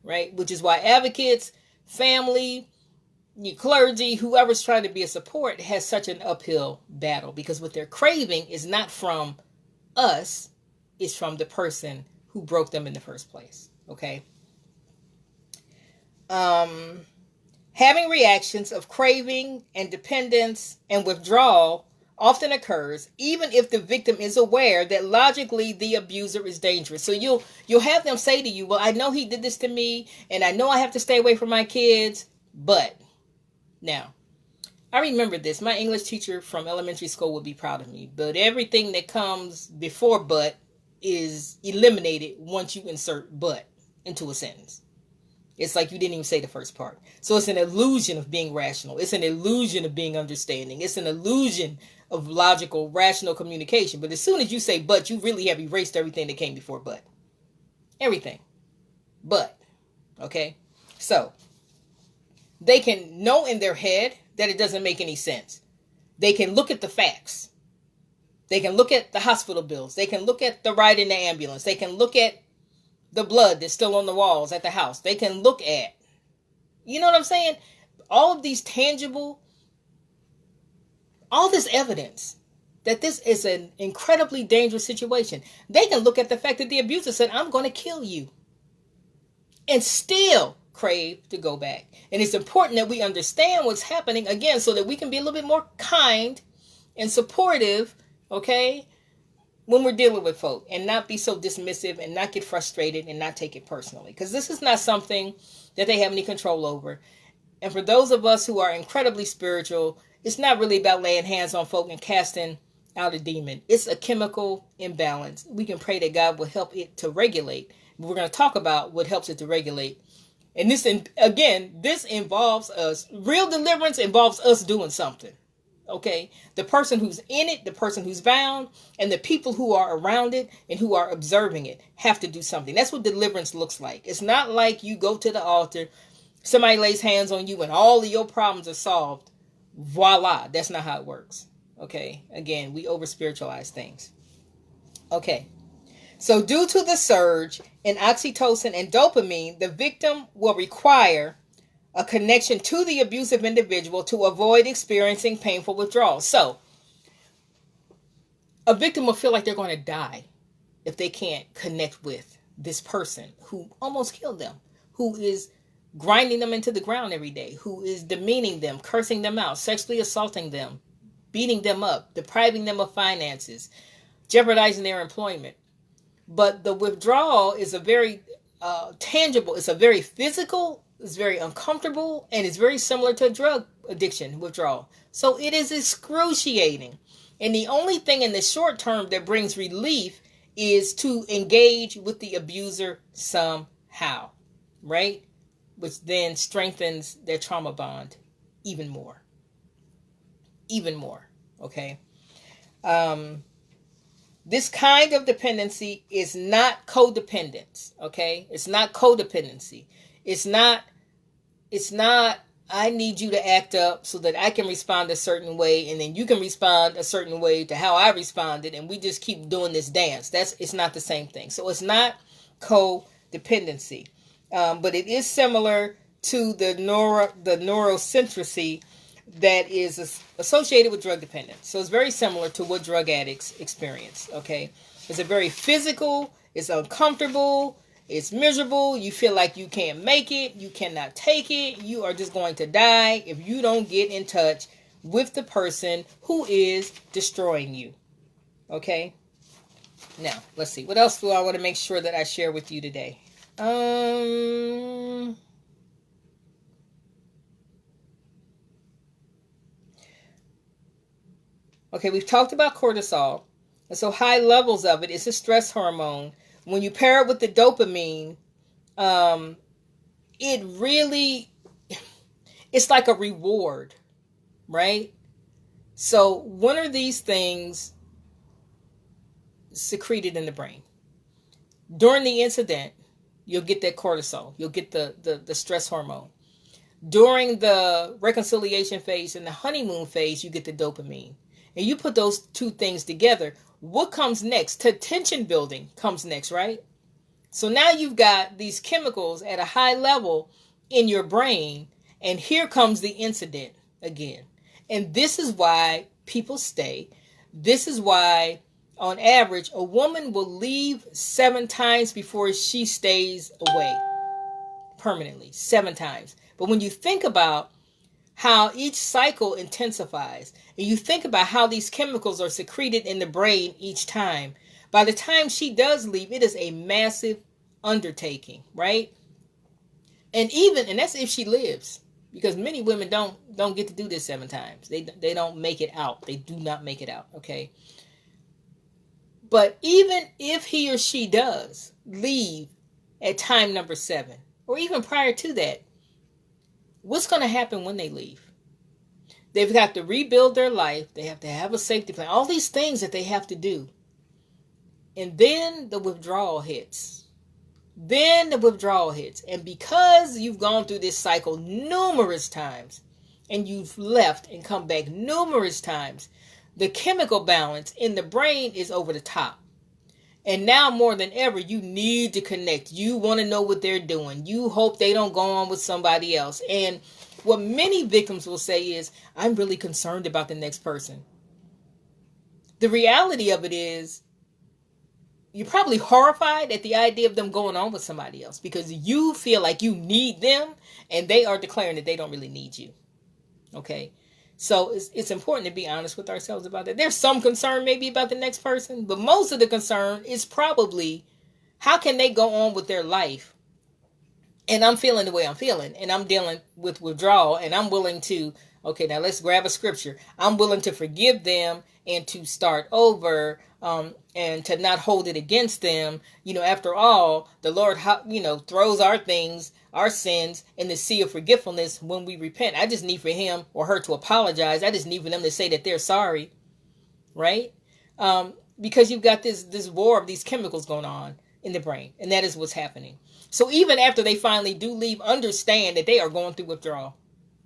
Right? Which is why advocates, family, clergy, whoever's trying to be a support has such an uphill battle, because what they're craving is not from us, it's from the person who broke them in the first place. Okay. Having reactions of craving and dependence and withdrawal often occurs even if the victim is aware that logically the abuser is dangerous. So you'll have them say to you, well, I know he did this to me and I know I have to stay away from my kids, but now, I remember this. My English teacher from elementary school would be proud of me. But everything that comes before but is eliminated once you insert but into a sentence. It's like you didn't even say the first part. So it's an illusion of being rational. It's an illusion of being understanding. It's an illusion of logical, rational communication. But as soon as you say but, you really have erased everything that came before but. Everything. But. Okay? So they can know in their head that it doesn't make any sense. They can look at the facts. They can look at the hospital bills. They can look at the ride in the ambulance. They can look at the blood that's still on the walls at the house. They can look at, you know what I'm saying? All of these tangible, all this evidence that this is an incredibly dangerous situation. They can look at the fact that the abuser said, I'm going to kill you, and still crave to go back. And it's important that we understand what's happening, again, so that we can be a little bit more kind and supportive, okay, when we're dealing with folk, and not be so dismissive and not get frustrated and not take it personally, because this is not something that they have any control over. And for those of us who are incredibly spiritual, it's not really about laying hands on folk and casting out a demon. It's a chemical imbalance. We can pray that God will help it to regulate. We're going to talk about what helps it to regulate. And this, again, this involves us. Real deliverance involves us doing something. Okay? The person who's in it, the person who's bound, and the people who are around it and who are observing it have to do something. That's what deliverance looks like. It's not like you go to the altar, somebody lays hands on you, and all of your problems are solved. Voila. That's not how it works. Okay? Again, we over-spiritualize things. Okay. So due to the surge in oxytocin and dopamine, the victim will require a connection to the abusive individual to avoid experiencing painful withdrawal. So a victim will feel like they're going to die if they can't connect with this person who almost killed them, who is grinding them into the ground every day, who is demeaning them, cursing them out, sexually assaulting them, beating them up, depriving them of finances, jeopardizing their employment. But the withdrawal is a very tangible, it's a very physical, it's very uncomfortable, and it's very similar to drug addiction withdrawal. So it is excruciating. And the only thing in the short term that brings relief is to engage with the abuser somehow, right? Which then strengthens their trauma bond even more. Even more, okay? This kind of dependency is not codependence, okay? It's not codependency. It's not, I need you to act up so that I can respond a certain way, and then you can respond a certain way to how I responded, and we just keep doing this dance. It's not the same thing. So it's not codependency. But it is similar to the neurocentricity that is associated with drug dependence. So it's very similar to what drug addicts experience, okay? It's a very physical, it's uncomfortable, it's miserable, you feel like you can't make it, you cannot take it, you are just going to die if you don't get in touch with the person who is destroying you, okay? Now, let's see, what else do I want to make sure that I share with you today? Okay, we've talked about cortisol. And so high levels of it is a stress hormone. When you pair it with the dopamine, it really, it's like a reward, right? So when are these things secreted in the brain? During the incident, you'll get that cortisol. You'll get the stress hormone. During the reconciliation phase and the honeymoon phase, you get the dopamine. And you put those two things together, what comes next? Tension building comes next, right? So now you've got these chemicals at a high level in your brain, and here comes the incident again. And this is why people stay. This is why, on average, a woman will leave 7 times before she stays away permanently. 7 times. But when you think about how each cycle intensifies, and you think about how these chemicals are secreted in the brain each time, by the time she does leave, it is a massive undertaking, right? And that's if she lives, because many women don't get to do this 7 times. They don't make it out. They do not make it out, okay? But even if he or she does leave at time number 7, or even prior to that, what's going to happen when they leave? They've got to rebuild their life. They have to have a safety plan. All these things that they have to do. And then the withdrawal hits. And because you've gone through this cycle numerous times, and you've left and come back numerous times, the chemical balance in the brain is over the top. And now more than ever, you need to connect. You want to know what they're doing. You hope they don't go on with somebody else. And what many victims will say is, I'm really concerned about the next person. The reality of it is, you're probably horrified at the idea of them going on with somebody else because you feel like you need them and they are declaring that they don't really need you. Okay? So it's important to be honest with ourselves about that. There's some concern maybe about the next person, but most of the concern is probably how can they go on with their life? And I'm feeling the way I'm feeling, and I'm dealing with withdrawal, and I'm willing to, okay, now let's grab a scripture. I'm willing to forgive them and to start over, and to not hold it against them. You know, after all, the Lord, throws our sins in the sea of forgetfulness when we repent. I just need for him or her to apologize. I just need for them to say that they're sorry, right? Because you've got this war of these chemicals going on in the brain, and that is what's happening. So even after they finally do leave, understand that they are going through withdrawal.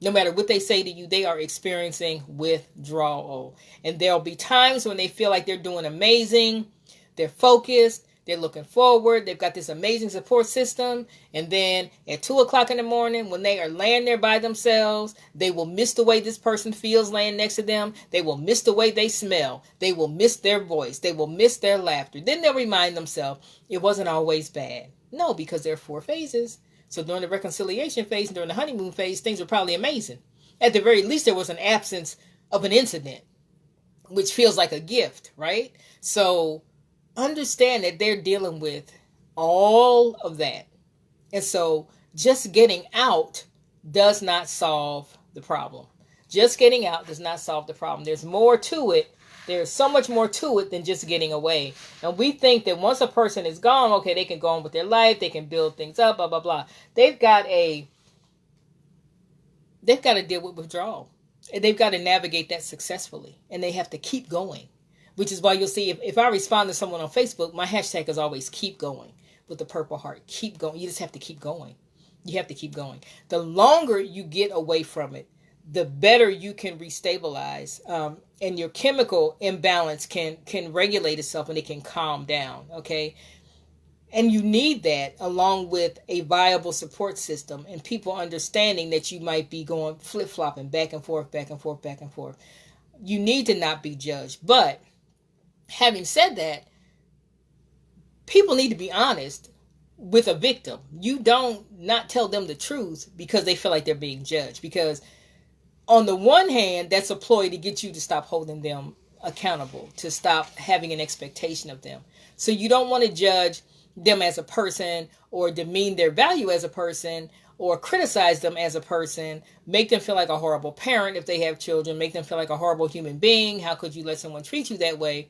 No matter what they say to you, they are experiencing withdrawal. And there'll be times when they feel like they're doing amazing, they're focused, they're looking forward, they've got this amazing support system. And then at 2 o'clock in the morning, when they are laying there by themselves, they will miss the way this person feels laying next to them. They will miss the way they smell. They will miss their voice. They will miss their laughter. Then they'll remind themselves it wasn't always bad. No, because there are 4 phases. So during the reconciliation phase and during the honeymoon phase, things were probably amazing. At the very least, there was an absence of an incident, which feels like a gift, right? So understand that they're dealing with all of that. And so just getting out does not solve the problem. Just getting out does not solve the problem. There's more to it. There's so much more to it than just getting away. And we think that once a person is gone, okay, they can go on with their life, they can build things up, blah, blah, blah. They've got to deal with withdrawal. And they've got to navigate that successfully. And they have to keep going. Which is why you'll see if I respond to someone on Facebook, my hashtag is always keep going with the purple heart. Keep going. You just have to keep going. You have to keep going. The longer you get away from it, the better you can restabilize, and your chemical imbalance can regulate itself and it can calm down. Okay. And you need that along with a viable support system and people understanding that you might be going flip-flopping back and forth, back and forth, back and forth. You need to not be judged. But having said that, people need to be honest with a victim. You don't not tell them the truth because they feel like they're being judged. Because on the one hand, that's a ploy to get you to stop holding them accountable, to stop having an expectation of them. So you don't want to judge them as a person or demean their value as a person or criticize them as a person, make them feel like a horrible parent if they have children, make them feel like a horrible human being. How could you let someone treat you that way?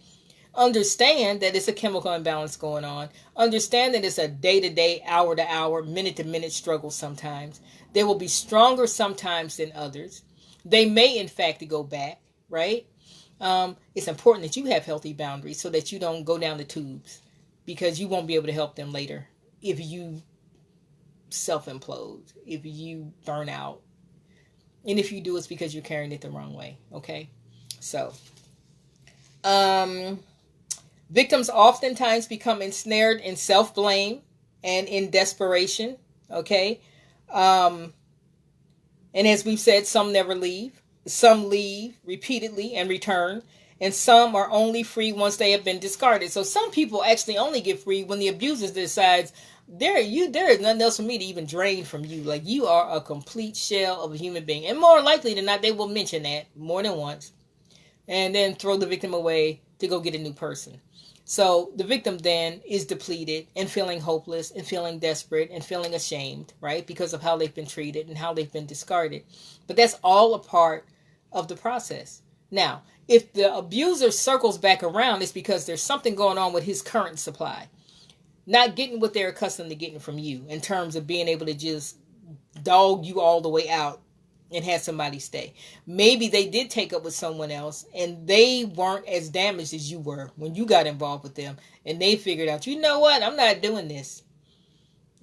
Understand that it's a chemical imbalance going on. Understand that it's a day-to-day, hour-to-hour, minute-to-minute struggle sometimes. They will be stronger sometimes than others. They may, in fact, go back, right? It's important that you have healthy boundaries so that you don't go down the tubes, because you won't be able to help them later if you self-implode, if you burn out. And if you do, it's because you're carrying it the wrong way, okay? So, victims oftentimes become ensnared in self-blame and in desperation, okay? And as we've said, some never leave. Some leave repeatedly and return. And some are only free once they have been discarded. So some people actually only get free when the abuser decides, there is nothing else for me to even drain from you. Like, you are a complete shell of a human being. And more likely than not, they will mention that more than once. And then throw the victim away to go get a new person. So the victim then is depleted and feeling hopeless and feeling desperate and feeling ashamed, right? Because of how they've been treated and how they've been discarded. But that's all a part of the process. Now, if the abuser circles back around, it's because there's something going on with his current supply. Not getting what they're accustomed to getting from you in terms of being able to just dog you all the way out and have somebody stay. Maybe they did take up with someone else and they weren't as damaged as you were when you got involved with them. And they figured out, you know what, I'm not doing this.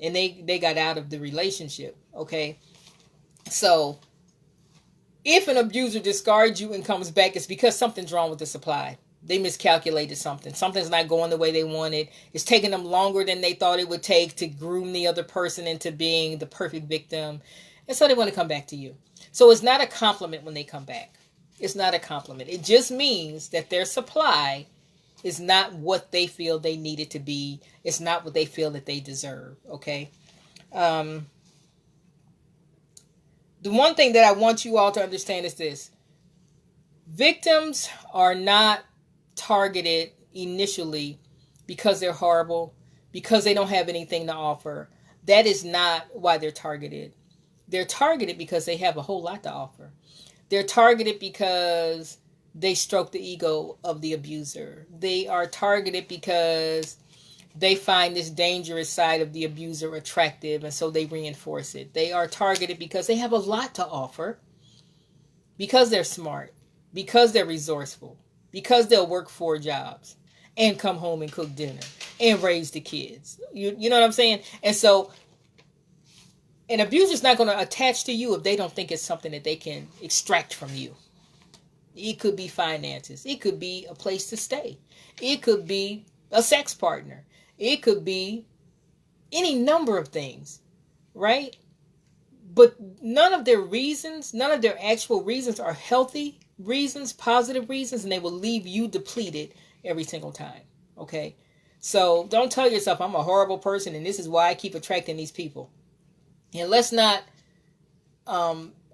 And they got out of the relationship, okay? So if an abuser discards you and comes back, it's because something's wrong with the supply. They miscalculated something. Something's not going the way they wanted. It's taking them longer than they thought it would take to groom the other person into being the perfect victim. And so they want to come back to you. So it's not a compliment when they come back. It's not a compliment. It just means that their supply is not what they feel they need it to be. It's not what they feel that they deserve, okay? The one thing that I want you all to understand is this. Victims are not targeted initially because they're horrible, because they don't have anything to offer. That is not why they're targeted. They're targeted because they have a whole lot to offer. They're targeted because they stroke the ego of the abuser. They are targeted because they find this dangerous side of the abuser attractive, and so they reinforce it. They are targeted because they have a lot to offer, because they're smart, because they're resourceful, because they'll work 4 jobs and come home and cook dinner and raise the kids. You know what I'm saying? And so an abuser's not going to attach to you if they don't think it's something that they can extract from you. It could be finances. It could be a place to stay. It could be a sex partner. It could be any number of things, right? But none of their reasons, none of their actual reasons are healthy reasons, positive reasons, and they will leave you depleted every single time, okay? So don't tell yourself, I'm a horrible person and this is why I keep attracting these people. And let's not,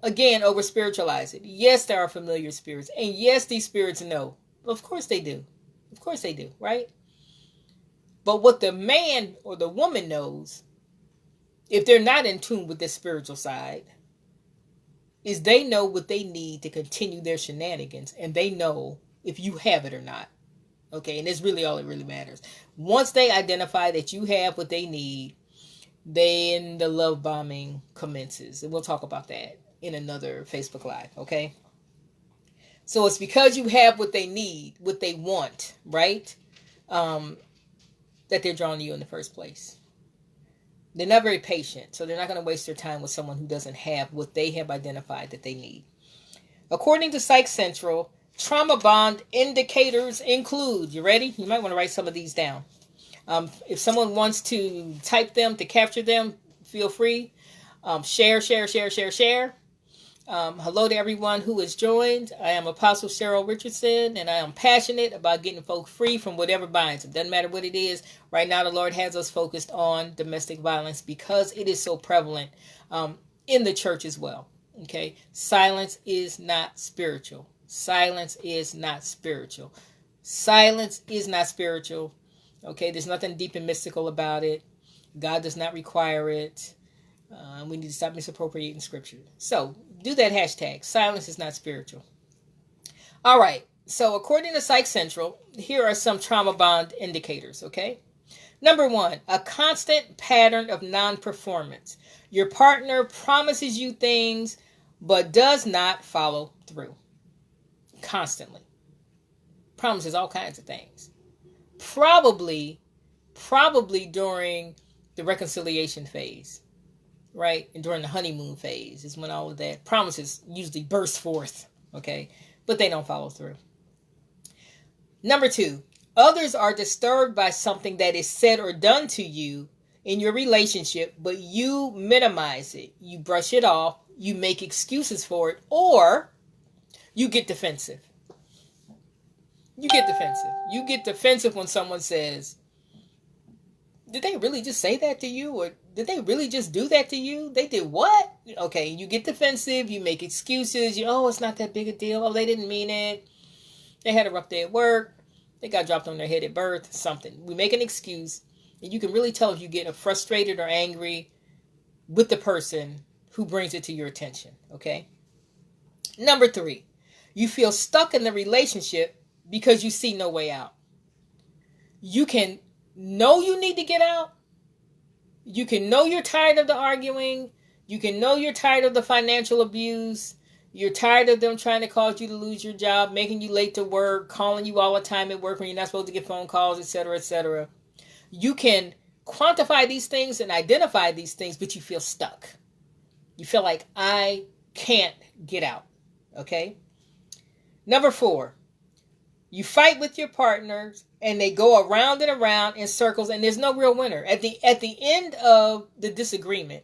again, over-spiritualize it. Yes, there are familiar spirits. And yes, these spirits know. Of course they do. Of course they do, right? But what the man or the woman knows, if they're not in tune with this spiritual side, is they know what they need to continue their shenanigans, and they know if you have it or not. Okay, and it's really all that really matters. Once they identify that you have what they need, then the love bombing commences. And we'll talk about that in another Facebook Live, okay? So it's because you have what they need, what they want, right? That they're drawn to you in the first place. They're not very patient, so they're not going to waste their time with someone who doesn't have what they have identified that they need. According to Psych Central, trauma bond indicators include, you ready? You might want to write some of these down. If someone wants to type them to capture them, feel free. Share. Hello to everyone who has joined. I am Apostle Cheryl Richardson, and I am passionate about getting folk free from whatever binds them. Doesn't matter what it is. Right now, the Lord has us focused on domestic violence because it is so prevalent in the church as well. Okay, silence is not spiritual. Silence is not spiritual. Silence is not spiritual. Okay, there's nothing deep and mystical about it. God does not require it. We need to stop misappropriating scripture. So do that hashtag. Silence is not spiritual. All right. So according to Psych Central, here are some trauma bond indicators. Okay. Number 1, a constant pattern of non-performance. Your partner promises you things, but does not follow through. Constantly. Promises all kinds of things. Probably during the reconciliation phase. Right? And during the honeymoon phase is when all of that promises usually burst forth. Okay? But they don't follow through. Number 2, others are disturbed by something that is said or done to you in your relationship, but you minimize it. You brush it off. You make excuses for it, or you get defensive. You get defensive when someone says, did they really just say that to you? Or did they really just do that to you? They did what? Okay, you get defensive. You make excuses. It's not that big a deal. Oh, they didn't mean it. They had a rough day at work. They got dropped on their head at birth. Something. We make an excuse. And you can really tell if you get frustrated or angry with the person who brings it to your attention. Okay? Number 3, you feel stuck in the relationship because you see no way out. You can know you need to get out. You can know you're tired of the arguing. You can know you're tired of the financial abuse. You're tired of them trying to cause you to lose your job, making you late to work, calling you all the time at work when you're not supposed to get phone calls, etc., etc. You can quantify these things and identify these things, but you feel stuck. You feel like, I can't get out. Okay? Number 4, you fight with your partners and they go around and around in circles and there's no real winner. At the end of the disagreement,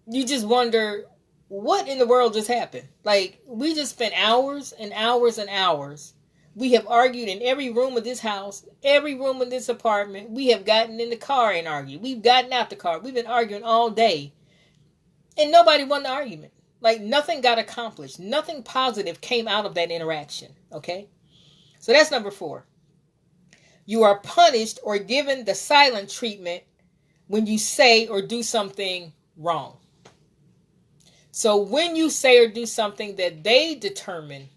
you just wonder, what in the world just happened? Like, we just spent hours and hours and hours. We have argued in every room of this house, every room in this apartment. We have gotten in the car and argued. We've gotten out the car. We've been arguing all day. And nobody won the argument. Like, nothing got accomplished. Nothing positive came out of that interaction. Okay? So that's number 4. You are punished or given the silent treatment when you say or do something wrong. So when you say or do something that they determine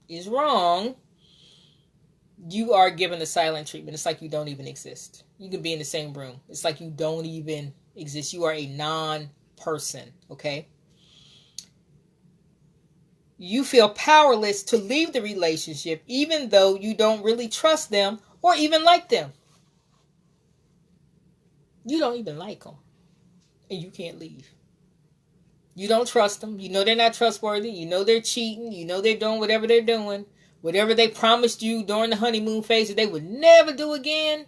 is wrong, you are given the silent treatment. It's like you don't even exist. You can be in the same room. It's like you don't even exist. You are a non-person. Okay? You feel powerless to leave the relationship even though you don't really trust them or even like them. You don't even like them. And you can't leave. You don't trust them. You know they're not trustworthy. You know they're cheating. You know they're doing whatever they're doing. Whatever they promised you during the honeymoon phase that they would never do again.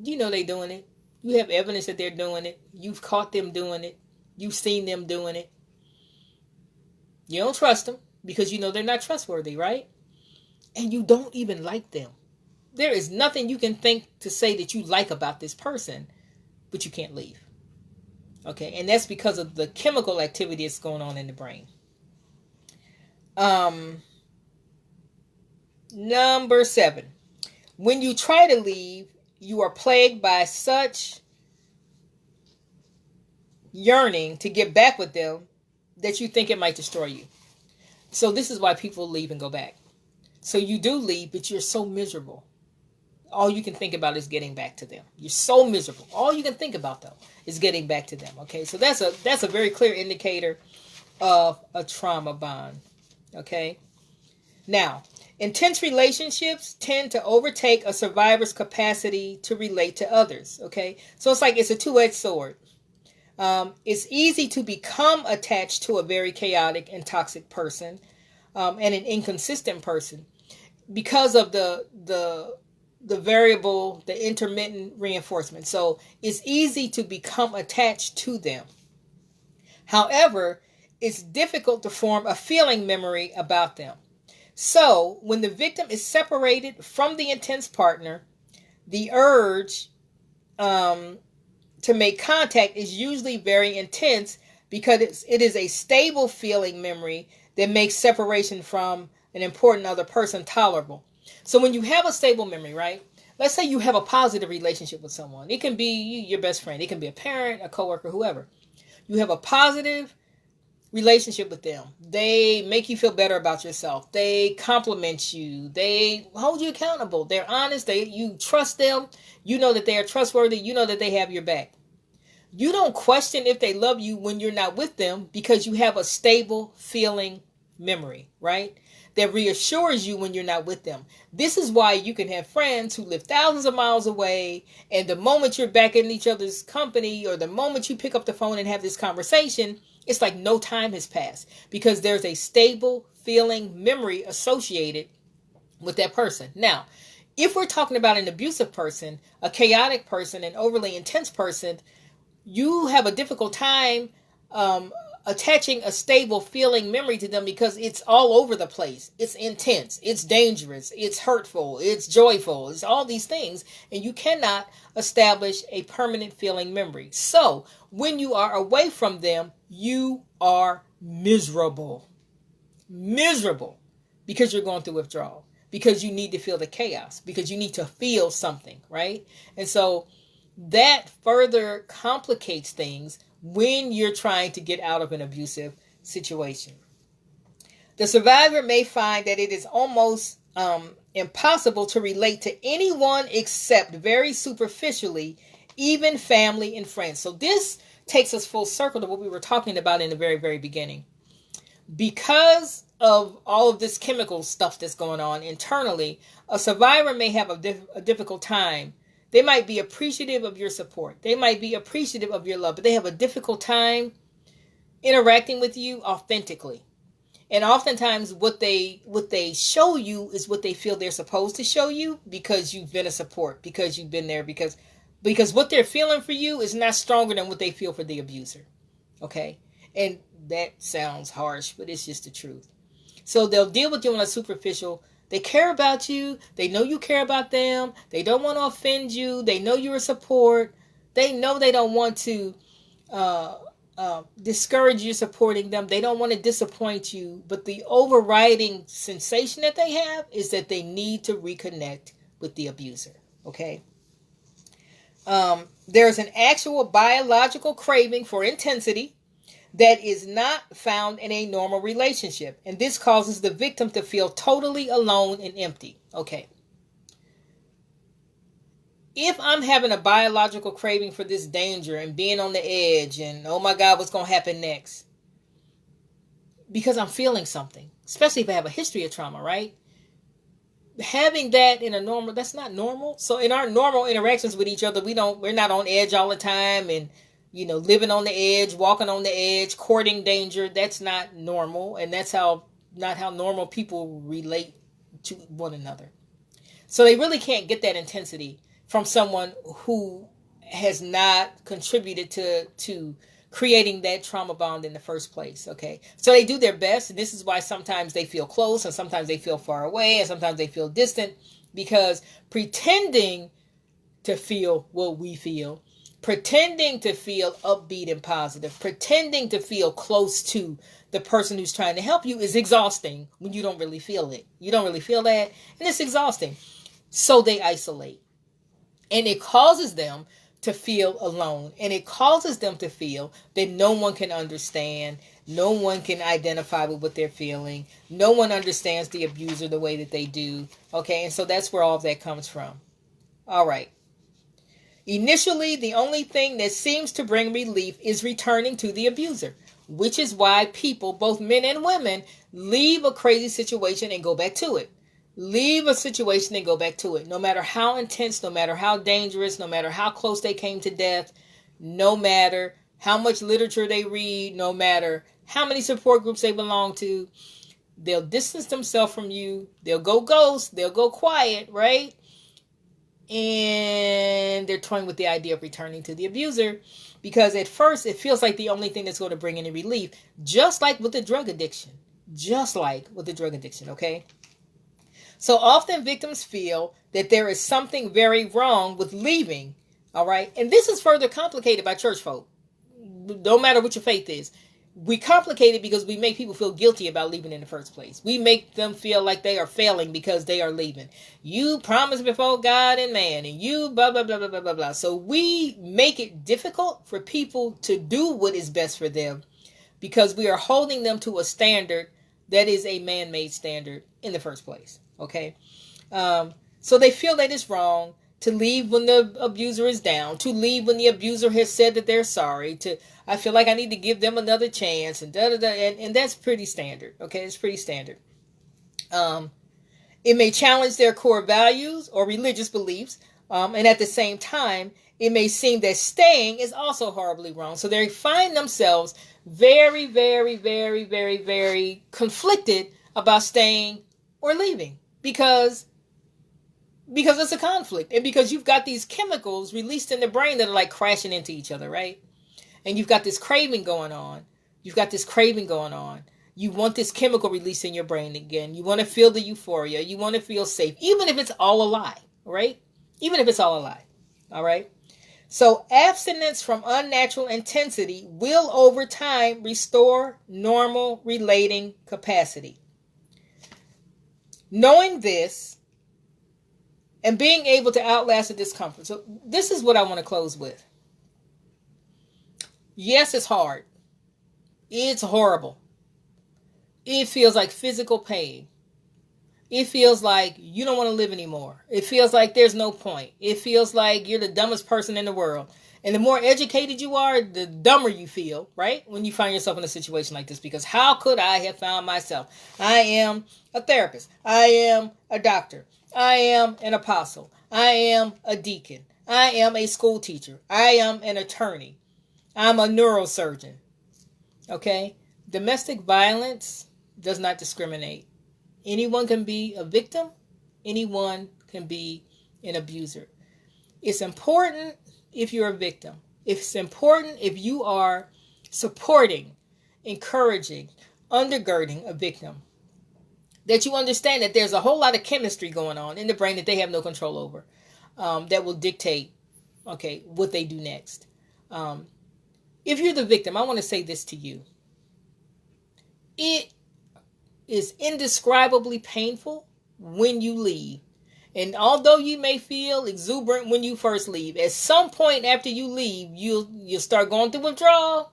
You know they're doing it. You have evidence that they're doing it. You've caught them doing it. You've seen them doing it. You don't trust them because you know they're not trustworthy, right? And you don't even like them. There is nothing you can think to say that you like about this person, but you can't leave. Okay, and that's because of the chemical activity that's going on in the brain. Number 7. When you try to leave, you are plagued by such yearning to get back with them that you think it might destroy you. So this is why people leave and go back. So you do leave, but you're so miserable. All you can think about is getting back to them. You're so miserable. All you can think about, though, is getting back to them. Okay, so that's a very clear indicator of a trauma bond. Okay, now, intense relationships tend to overtake a survivor's capacity to relate to others. Okay, so it's a two-edged sword. It's easy to become attached to a very chaotic and toxic person, and an inconsistent person, because of the variable, the intermittent reinforcement. So it's easy to become attached to them. However, it's difficult to form a feeling memory about them. So when the victim is separated from the intense partner, the urge to make contact is usually very intense, because it is a stable feeling memory that makes separation from an important other person tolerable. So when you have a stable memory, right? Let's say you have a positive relationship with someone. It can be your best friend. It can be a parent, a coworker, whoever. You have a positive relationship with them. They make you feel better about yourself. They compliment you. They hold you accountable. They're honest. You trust them. You know that they are trustworthy. You know that they have your back. You don't question if they love you when you're not with them, because you have a stable feeling memory, right? That reassures you when you're not with them. This is why you can have friends who live thousands of miles away, and the moment you're back in each other's company, or the moment you pick up the phone and have this conversation, it's like no time has passed, because there's a stable feeling memory associated with that person. Now, if we're talking about an abusive person, a chaotic person, an overly intense person, you have a difficult time attaching a stable feeling memory to them, because it's all over the place. It's intense, it's dangerous, it's hurtful, it's joyful, it's all these things, and you cannot establish a permanent feeling memory. So when you are away from them, you are miserable, because you're going through withdrawal, because you need to feel the chaos, because you need to feel something, right? And so that further complicates things when you're trying to get out of an abusive situation. The survivor may find that it is almost impossible to relate to anyone except very superficially, even family and friends. So this takes us full circle to what we were talking about in the very, very beginning. Because of all of this chemical stuff that's going on internally, a survivor may have a difficult time. They might be appreciative of your support. They might be appreciative of your love, but they have a difficult time interacting with you authentically. And oftentimes what they show you is what they feel they're supposed to show you, because you've been a support, because you've been there, because what they're feeling for you is not stronger than what they feel for the abuser. Okay? And that sounds harsh, but it's just the truth. So they'll deal with you on a superficial. They care about you. They know you care about them. They don't want to offend you. They know you're a support. They know they don't want to discourage you supporting them. They don't want to disappoint you. But the overriding sensation that they have is that they need to reconnect with the abuser. Okay? There's an actual biological craving for intensity that is not found in a normal relationship. And this causes the victim to feel totally alone and empty. Okay. If I'm having a biological craving for this danger and being on the edge and, oh my God, what's going to happen next? Because I'm feeling something, especially if I have a history of trauma, right? Having that in a normal, that's not normal. So in our normal interactions with each other, we're not on edge all the time and, living on the edge, walking on the edge, courting danger. That's not normal. And that's not how normal people relate to one another. So they really can't get that intensity from someone who has not contributed to creating that trauma bond in the first place. Okay. So they do their best. And this is why sometimes they feel close and sometimes they feel far away and sometimes they feel distant, because pretending to feel what we feel, pretending to feel upbeat and positive, pretending to feel close to the person who's trying to help you is exhausting when you don't really feel it. You don't really feel that, and it's exhausting. So they isolate. And it causes them to feel alone. And it causes them to feel that no one can understand. No one can identify with what they're feeling. No one understands the abuser the way that they do. Okay, and so that's where all of that comes from. All right. Initially, the only thing that seems to bring relief is returning to the abuser, which is why people, both men and women, leave a crazy situation and go back to it. Leave a situation and go back to it. No matter how intense, no matter how dangerous, no matter how close they came to death, no matter how much literature they read, no matter how many support groups they belong to, they'll distance themselves from you. They'll go ghost. They'll go quiet, right? And they're toying with the idea of returning to the abuser because at first it feels like the only thing that's going to bring any relief, just like with the drug addiction. Okay? So often victims feel that there is something very wrong with leaving, all right? And this is further complicated by church folk. No matter what your faith is. We complicate it because we make people feel guilty about leaving in the first place. We make them feel like they are failing because they are leaving. You promised before God and man, and you blah, blah, blah, blah, blah, blah, blah. So we make it difficult for people to do what is best for them because we are holding them to a standard that is a man-made standard in the first place. Okay? So they feel that it's wrong to leave when the abuser is down, to leave when the abuser has said that they're sorry, I feel like I need to give them another chance, and and that's pretty standard. Okay, it's pretty standard. It may challenge their core values or religious beliefs, and at the same time, it may seem that staying is also horribly wrong. So they find themselves very, very, very, very, very conflicted about staying or leaving because it's a conflict, and because you've got these chemicals released in the brain that are like crashing into each other, right? And you've got this craving going on. You want this chemical release in your brain again. You want to feel the euphoria. You want to feel safe, even if it's all a lie, right? Even if it's all a lie, all right? So abstinence from unnatural intensity will over time restore normal relating capacity. Knowing this and being able to outlast the discomfort. So this is what I want to close with. Yes, it's hard. It's horrible. It feels like physical pain. It feels like you don't want to live anymore. It feels like there's no point. It feels like you're the dumbest person in the world. And the more educated you are, the dumber you feel, right? When you find yourself in a situation like this. Because how could I have found myself? I am a therapist. I am a doctor. I am an apostle. I am a deacon. I am a school teacher. I am an attorney. I'm a neurosurgeon. Okay? Domestic violence does not discriminate. Anyone can be a victim. Anyone can be an abuser. It's important if you're a victim. It's important if you are supporting, encouraging, undergirding a victim, that you understand that there's a whole lot of chemistry going on in the brain that they have no control over, that will dictate, okay, what they do next. If you're the victim, I want to say this to you. It is indescribably painful when you leave. And although you may feel exuberant when you first leave, at some point after you leave, you'll start going through withdrawal.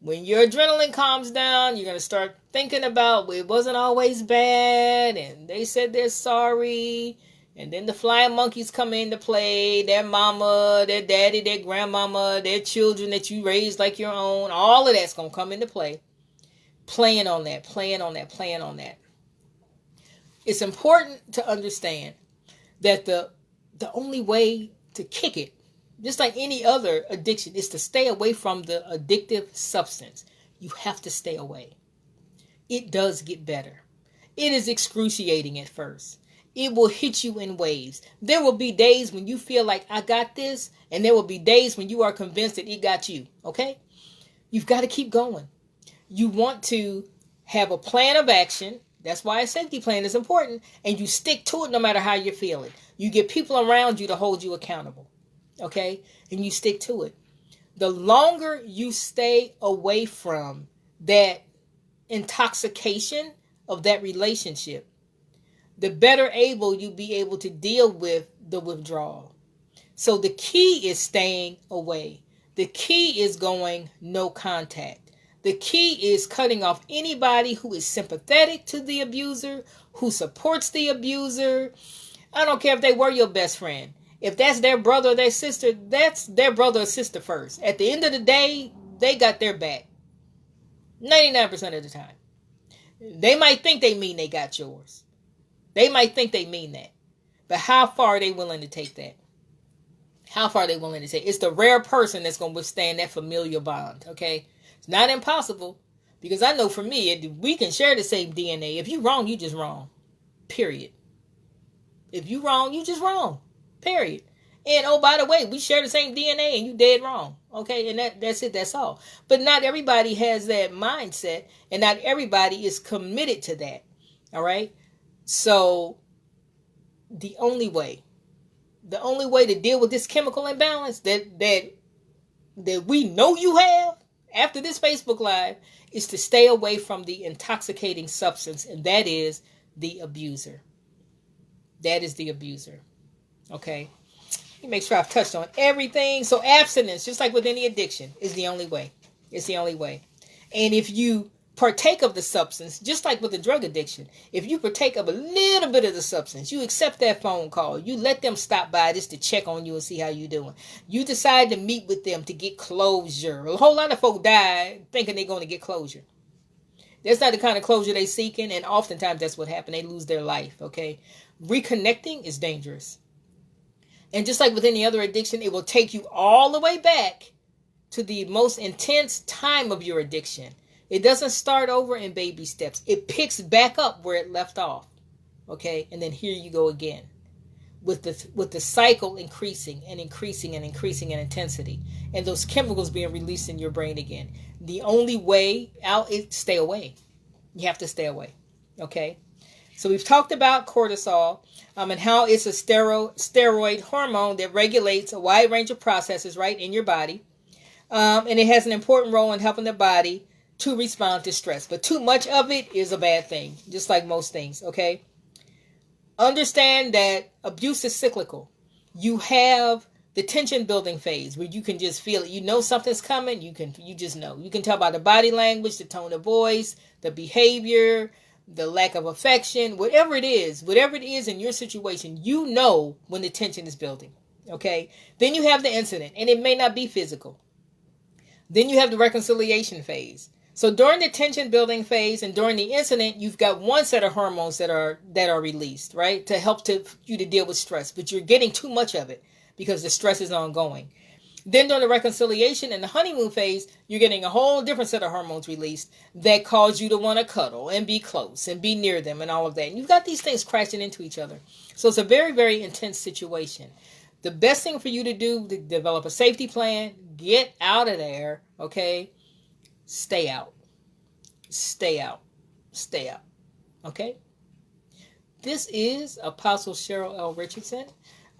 When your adrenaline calms down, you're going to start thinking about, well, it wasn't always bad, and they said they're sorry. And then the flying monkeys come into play, their mama, their daddy, their grandmama, their children that you raised like your own. All of that's going to come into play. Playing on that. It's important to understand that the only way to kick it, just like any other addiction, is to stay away from the addictive substance. You have to stay away. It does get better. It is excruciating at first. It will hit you in waves. There will be days when you feel like, I got this, and there will be days when you are convinced that it got you, okay? You've got to keep going. You want to have a plan of action. That's why a safety plan is important, and you stick to it no matter how you're feeling. You get people around you to hold you accountable, okay? And you stick to it. The longer you stay away from that intoxication of that relationship, the better able you be able to deal with the withdrawal. So the key is staying away. The key is going no contact. The key is cutting off anybody who is sympathetic to the abuser, who supports the abuser. I don't care if they were your best friend. If that's their brother or their sister, that's their brother or sister first. At the end of the day, they got their back. 99% of the time. They might think they mean they got yours. They might think they mean that. But how far are they willing to take that? How far are they willing to take? It's the rare person that's going to withstand that familial bond, okay? It's not impossible, because I know for me, we can share the same DNA. If you wrong, you just wrong. Period. If you wrong, you just wrong. Period. And oh, by the way, we share the same DNA and you dead wrong. Okay, and that's it, that's all. But not everybody has that mindset, and not everybody is committed to that. All right? So the only way to deal with this chemical imbalance that we know you have after this Facebook Live is to stay away from the intoxicating substance, and that is the abuser. That is the abuser. Okay? Let me make sure I've touched on everything. So abstinence, just like with any addiction, is the only way. It's the only way. And if you partake of the substance, just like with the drug addiction, if you partake of a little bit of the substance, you accept that phone call, you let them stop by just to check on you and see how you're doing. You decide to meet with them to get closure. A whole lot of folk die thinking they're going to get closure. That's not the kind of closure they're seeking, and oftentimes that's what happens. They lose their life, okay? Reconnecting is dangerous. And just like with any other addiction, it will take you all the way back to the most intense time of your addiction. It doesn't start over in baby steps. It picks back up where it left off. Okay? And then here you go again. With the cycle increasing and increasing and increasing in intensity. And those chemicals being released in your brain again. The only way out is stay away. You have to stay away. Okay? So we've talked about cortisol and how it's a steroid hormone that regulates a wide range of processes right in your body. And it has an important role in helping the body to respond to stress. But too much of it is a bad thing, just like most things, okay? Understand that abuse is cyclical. You have the tension building phase where you can just feel it. You know something's coming, you just know. You can tell by the body language, the tone of voice, the behavior, the lack of affection, whatever it is in your situation, you know when the tension is building, okay? Then you have the incident, and it may not be physical. Then you have the reconciliation phase. So during the tension building phase and during the incident, you've got one set of hormones that are released, right? To help you to deal with stress, but you're getting too much of it because the stress is ongoing. Then during the reconciliation and the honeymoon phase, you're getting a whole different set of hormones released that cause you to want to cuddle and be close and be near them and all of that. And you've got these things crashing into each other. So it's a very, very intense situation. The best thing for you to do to develop a safety plan, get out of there, okay? Stay out. Stay out. Stay out. Okay? This is Apostle Cheryl L. Richardson.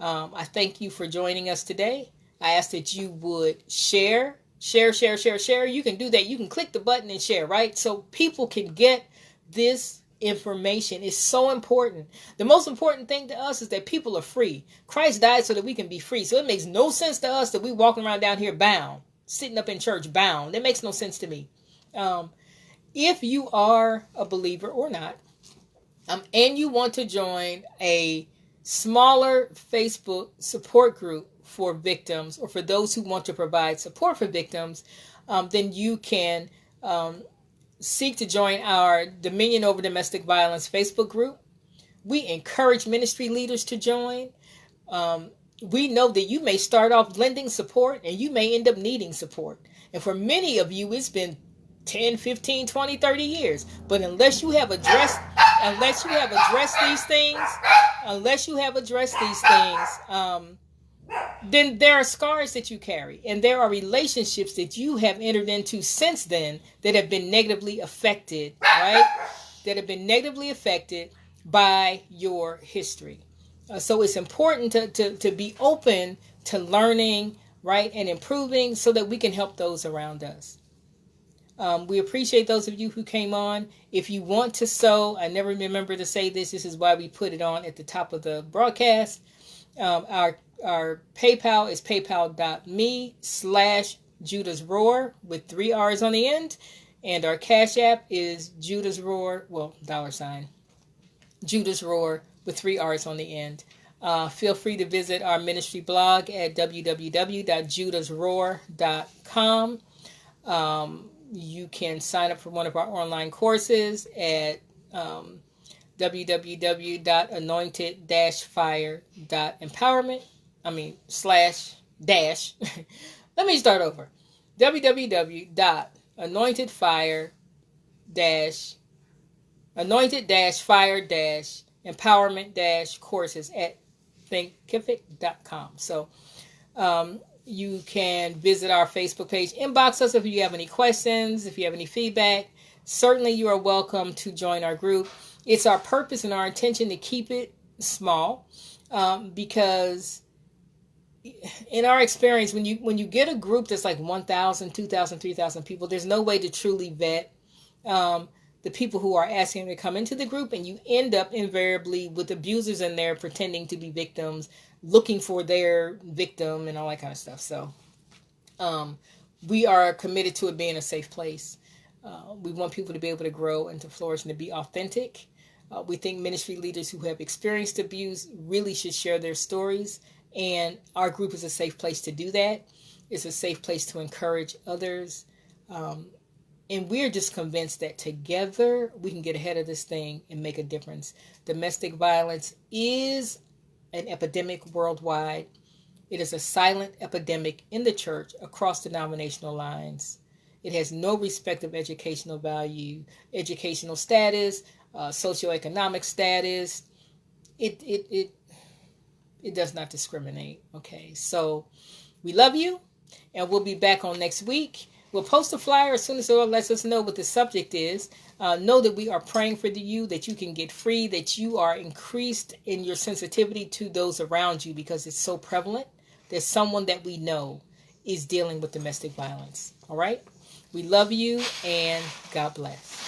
I thank you for joining us today. I ask that you would share. You can do that. You can click the button and share, right? So people can get this information. It's so important. The most important thing to us is that people are free. Christ died so that we can be free. So it makes no sense to us that we walking around down here bound, sitting up in church bound. That makes no sense to me. If you are a believer or not, and you want to join a smaller Facebook support group for victims, or for those who want to provide support for victims, then you can seek to join our Dominion Over Domestic Violence Facebook group. We encourage ministry leaders to join. We know that you may start off lending support and you may end up needing support. And for many of you, it's been 10, 15, 20, 30 years. But unless you have addressed these things, then there are scars that you carry, and there are relationships that you have entered into since then that have been negatively affected, right? That have been negatively affected by your history. So it's important to be open to learning, right, and improving so that we can help those around us. We appreciate those of you who came on. If you want to sow, I never remember to say this. This is why we put it on at the top of the broadcast. Our PayPal is paypal.me/Judah's Roar with 3 R's on the end. And our Cash App is Judah's Roar, $ Judah's Roar with 3 R's on the end. Feel free to visit our ministry blog at www.judahsroar.com. You can sign up for one of our online courses at www.anointed-fire.empowerment. Let me start over. www.anointed-fire-empowerment-courses at thinkific.com. So you can visit our Facebook page, inbox us if you have any questions, if you have any feedback. Certainly you are welcome to join our group. It's our purpose and our intention to keep it small, because in our experience, when you get a group that's like 1,000, 2,000, 3,000 people, there's no way to truly vet the people who are asking to come into the group, and you end up invariably with abusers in there pretending to be victims, looking for their victim and all that kind of stuff. So we are committed to it being a safe place. We want people to be able to grow and to flourish and to be authentic. We think ministry leaders who have experienced abuse really should share their stories, and our group is a safe place to do that. It's a safe place to encourage others. And we're just convinced that together we can get ahead of this thing and make a difference. Domestic violence is an epidemic worldwide. It is a silent epidemic in the church across denominational lines. It has no respect of educational value, educational status, socioeconomic status. It does not discriminate. Okay, so we love you, and we'll be back on next week. We'll post a flyer as soon as the Lord lets us know what the subject is. Know that we are praying for you, that you can get free, that you are increased in your sensitivity to those around you, because it's so prevalent. There's someone that we know is dealing with domestic violence. All right? We love you, and God bless.